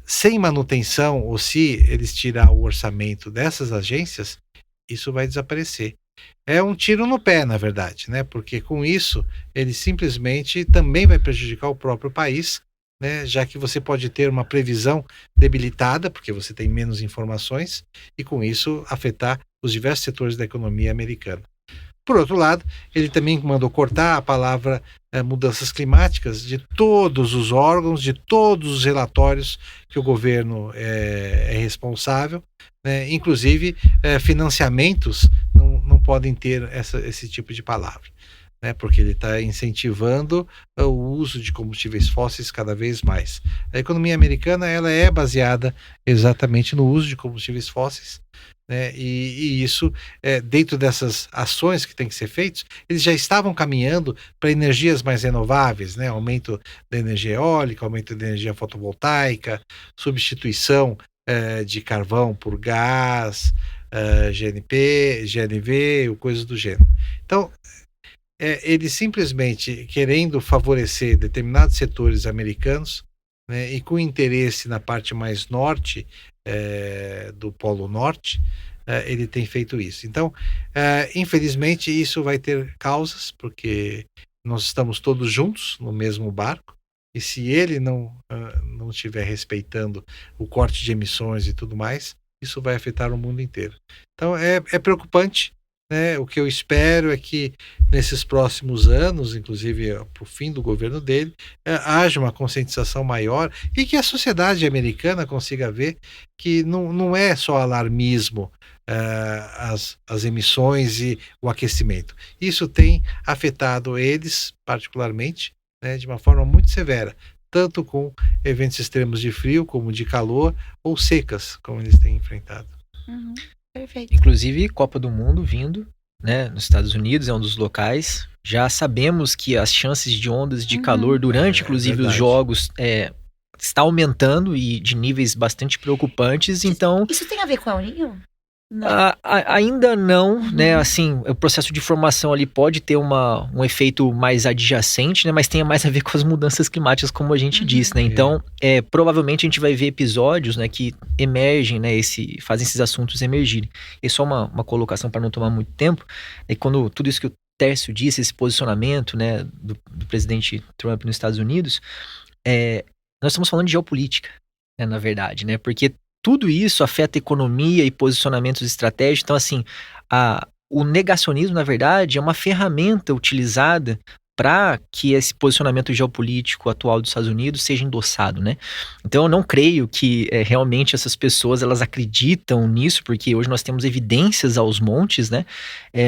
sem manutenção, ou se eles tirar o orçamento dessas agências, isso vai desaparecer. É um tiro no pé, na verdade, né? Porque com isso, ele simplesmente também vai prejudicar o próprio país, né, já que você pode ter uma previsão debilitada, porque você tem menos informações, e com isso afetar os diversos setores da economia americana. Por outro lado, ele também mandou cortar a palavra mudanças climáticas de todos os órgãos, de todos os relatórios que o governo é responsável, né, inclusive financiamentos não podem ter esse tipo de palavra, né, porque ele está incentivando o uso de combustíveis fósseis cada vez mais. A economia americana ela é baseada exatamente no uso de combustíveis fósseis, né, e isso, dentro dessas ações que têm que ser feitas, eles já estavam caminhando para energias mais renováveis, né, aumento da energia eólica, aumento da energia fotovoltaica, substituição de carvão por gás, GNP, GNV, coisas do gênero. Então, ele simplesmente querendo favorecer determinados setores americanos, né, e com interesse na parte mais norte do Polo Norte, ele tem feito isso. Então, infelizmente, isso vai ter causas, porque nós estamos todos juntos no mesmo barco, e se ele não estiver respeitando o corte de emissões e tudo mais, isso vai afetar o mundo inteiro. Então, é preocupante. O que eu espero é que nesses próximos anos, inclusive para o fim do governo dele, haja uma conscientização maior e que a sociedade americana consiga ver que não é só alarmismo as emissões e o aquecimento. Isso tem afetado eles particularmente, né, de uma forma muito severa, tanto com eventos extremos de frio como de calor ou secas, como eles têm enfrentado. Uhum. Perfeito. Inclusive, Copa do Mundo vindo, né, nos Estados Unidos, é um dos locais. Já sabemos que as chances de ondas de calor durante, inclusive, os jogos está aumentando e de níveis bastante preocupantes. Então, isso tem a ver com o El Niño? Ainda não, né? Assim, o processo de formação ali pode ter um efeito mais adjacente, né? Mas tem mais a ver com as mudanças climáticas, como a gente disse, né? Então, provavelmente a gente vai ver episódios, né, que emergem, né? Fazem esses assuntos emergirem. E só uma colocação para não tomar muito tempo, é quando tudo isso que o Tércio disse, esse posicionamento, né, do presidente Trump nos Estados Unidos, nós estamos falando de geopolítica, né, na verdade, né? Porque tudo isso afeta a economia e posicionamentos estratégicos. Então, assim, o negacionismo, na verdade, é uma ferramenta utilizada para que esse posicionamento geopolítico atual dos Estados Unidos seja endossado, né? Então eu não creio que realmente essas pessoas elas acreditam nisso, porque hoje nós temos evidências aos montes, né?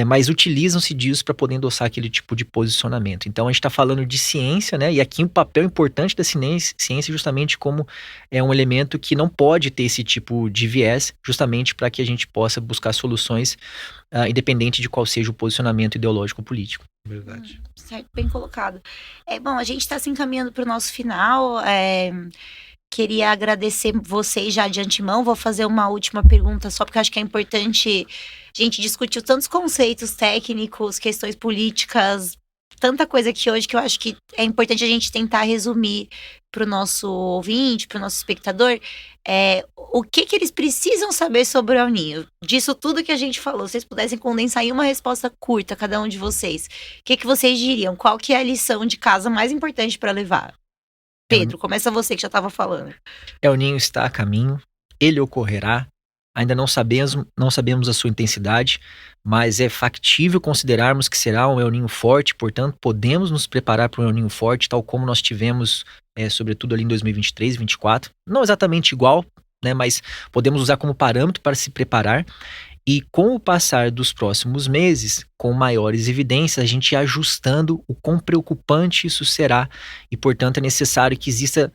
Mas utilizam-se disso para poder endossar aquele tipo de posicionamento. Então a gente está falando de ciência, né? E aqui um papel importante da ciência justamente como é um elemento que não pode ter esse tipo de viés, justamente para que a gente possa buscar soluções independente de qual seja o posicionamento ideológico ou político. Verdade. Certo, bem colocado. Bom, a gente está se encaminhando para o nosso final. Queria agradecer vocês já de antemão. Vou fazer uma última pergunta só porque acho que é importante. A gente discutiu tantos conceitos técnicos, questões políticas, tanta coisa aqui hoje que eu acho que é importante a gente tentar resumir para o nosso ouvinte, para o nosso espectador, o que eles precisam saber sobre o El Niño. Disso tudo que a gente falou, se vocês pudessem condensar em uma resposta curta, cada um de vocês, o que vocês diriam? Qual que é a lição de casa mais importante para levar? Pedro, começa você que já estava falando. El Niño está a caminho, ele ocorrerá. Ainda não sabemos a sua intensidade, mas é factível considerarmos que será um El Niño forte, portanto, podemos nos preparar para um El Niño forte, tal como nós tivemos, sobretudo ali em 2023, 2024. Não exatamente igual, né, mas podemos usar como parâmetro para se preparar. E com o passar dos próximos meses, com maiores evidências, a gente ir ajustando o quão preocupante isso será. E, portanto, é necessário que exista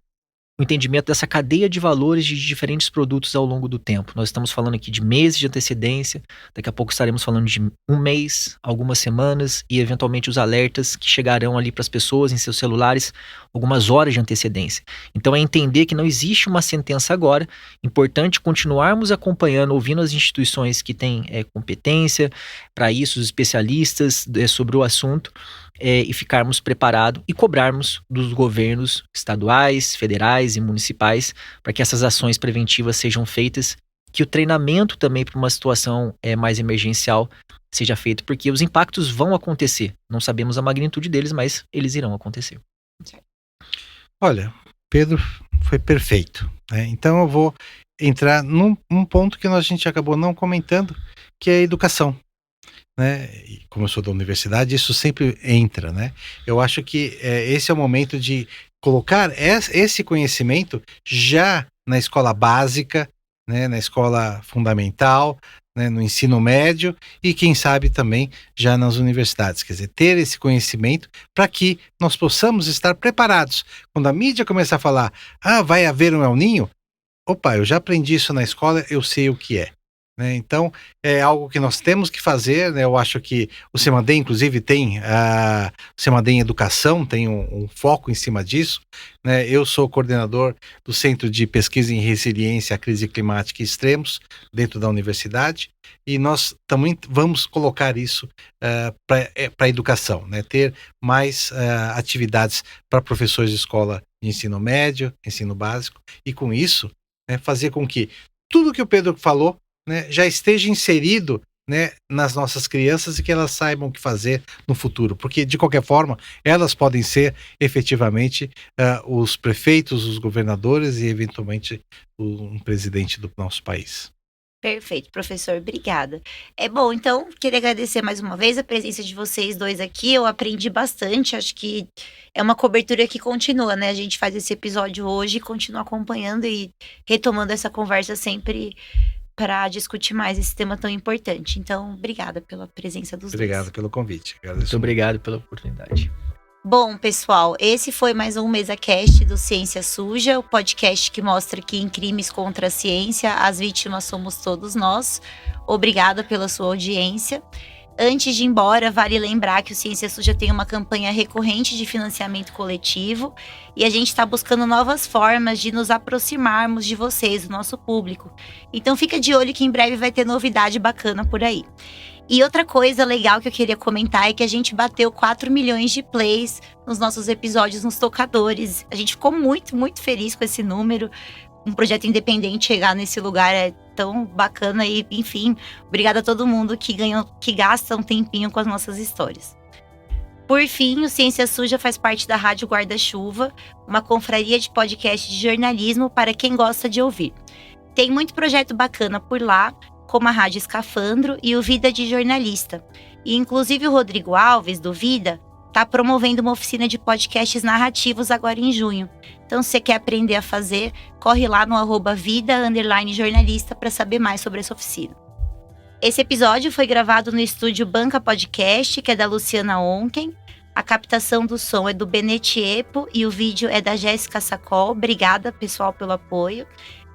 o entendimento dessa cadeia de valores de diferentes produtos ao longo do tempo. Nós estamos falando aqui de meses de antecedência, daqui a pouco estaremos falando de um mês, algumas semanas e eventualmente os alertas que chegarão ali para as pessoas em seus celulares, algumas horas de antecedência. Então é entender que não existe uma sentença agora, importante continuarmos acompanhando, ouvindo as instituições que têm competência para isso, os especialistas sobre o assunto, e ficarmos preparados e cobrarmos dos governos estaduais, federais e municipais para que essas ações preventivas sejam feitas, que o treinamento também para uma situação mais emergencial seja feito, porque os impactos vão acontecer. Não sabemos a magnitude deles, mas eles irão acontecer. Olha, Pedro foi perfeito, né? Então eu vou entrar num ponto que a gente acabou não comentando, que é a educação. Né? E como eu sou da universidade, isso sempre entra, né? Eu acho que esse é o momento de colocar esse conhecimento já na escola básica, né? Na escola fundamental, né? No ensino médio e quem sabe também já nas universidades. Quer dizer, ter esse conhecimento para que nós possamos estar preparados. Quando a mídia começar a falar, vai haver um El Niño, opa, eu já aprendi isso na escola, eu sei o que é. Então, é algo que nós temos que fazer, né? Eu acho que o CEMADEM, inclusive, tem o CEMADEM Educação, tem um foco em cima disso, né? Eu sou coordenador do Centro de Pesquisa em Resiliência à Crise Climática e Extremos, dentro da universidade, e nós também vamos colocar isso para a educação, né? Ter mais atividades para professores de escola de ensino médio, ensino básico, e com isso, né, fazer com que tudo que o Pedro falou, né, já esteja inserido, né, nas nossas crianças e que elas saibam o que fazer no futuro, porque de qualquer forma elas podem ser efetivamente os prefeitos, os governadores e eventualmente um presidente do nosso país. Perfeito, professor, obrigada. Bom, então, queria agradecer mais uma vez a presença de vocês dois aqui, eu aprendi bastante, acho que é uma cobertura que continua, né? A gente faz esse episódio hoje e continua acompanhando e retomando essa conversa sempre para discutir mais esse tema tão importante. Então, obrigada pela presença dos dois. Obrigado pelo convite. Muito obrigado pela oportunidade. Bom, pessoal, esse foi mais um MesaCast do Ciência Suja, o podcast que mostra que em crimes contra a ciência, as vítimas somos todos nós. Obrigada pela sua audiência. Antes de ir embora, vale lembrar que o Ciência Suja tem uma campanha recorrente de financiamento coletivo e a gente está buscando novas formas de nos aproximarmos de vocês, do nosso público. Então fica de olho que em breve vai ter novidade bacana por aí. E outra coisa legal que eu queria comentar é que a gente bateu 4 milhões de plays nos nossos episódios nos tocadores. A gente ficou muito, muito feliz com esse número. Um projeto independente chegar nesse lugar é tão bacana e, enfim, obrigada a todo mundo que gasta um tempinho com as nossas histórias. Por fim, o Ciência Suja faz parte da Rádio Guarda-Chuva, uma confraria de podcast de jornalismo para quem gosta de ouvir. Tem muito projeto bacana por lá, como a Rádio Escafandro e o Vida de Jornalista. E inclusive o Rodrigo Alves, do Vida, tá promovendo uma oficina de podcasts narrativos agora em junho. Então, se você quer aprender a fazer, corre lá no @vida_jornalista para saber mais sobre essa oficina. Esse episódio foi gravado no estúdio Banca Podcast, que é da Luciana Onken. A captação do som é do Benetiepo e o vídeo é da Jéssica Sacol. Obrigada, pessoal, pelo apoio.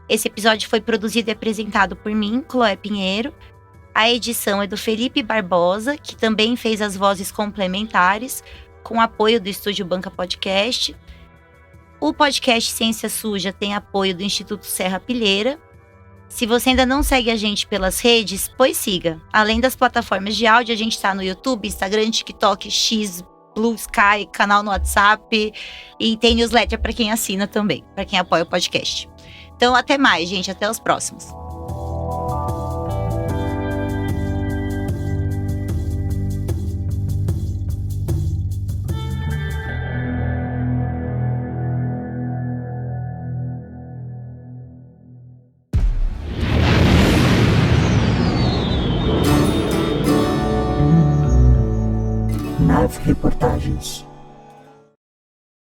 Esse episódio foi produzido e apresentado por mim, Chloé Pinheiro. A edição é do Felipe Barbosa, que também fez as vozes complementares, com apoio do estúdio Banca Podcast. O podcast Ciência Suja tem apoio do Instituto Serra Pilheira. Se você ainda não segue a gente pelas redes, pois siga. Além das plataformas de áudio, a gente está no YouTube, Instagram, TikTok, X, Blue Sky, canal no WhatsApp e tem newsletter para quem assina também, para quem apoia o podcast. Então, até mais, gente. Até os próximos. Nave Reportagens.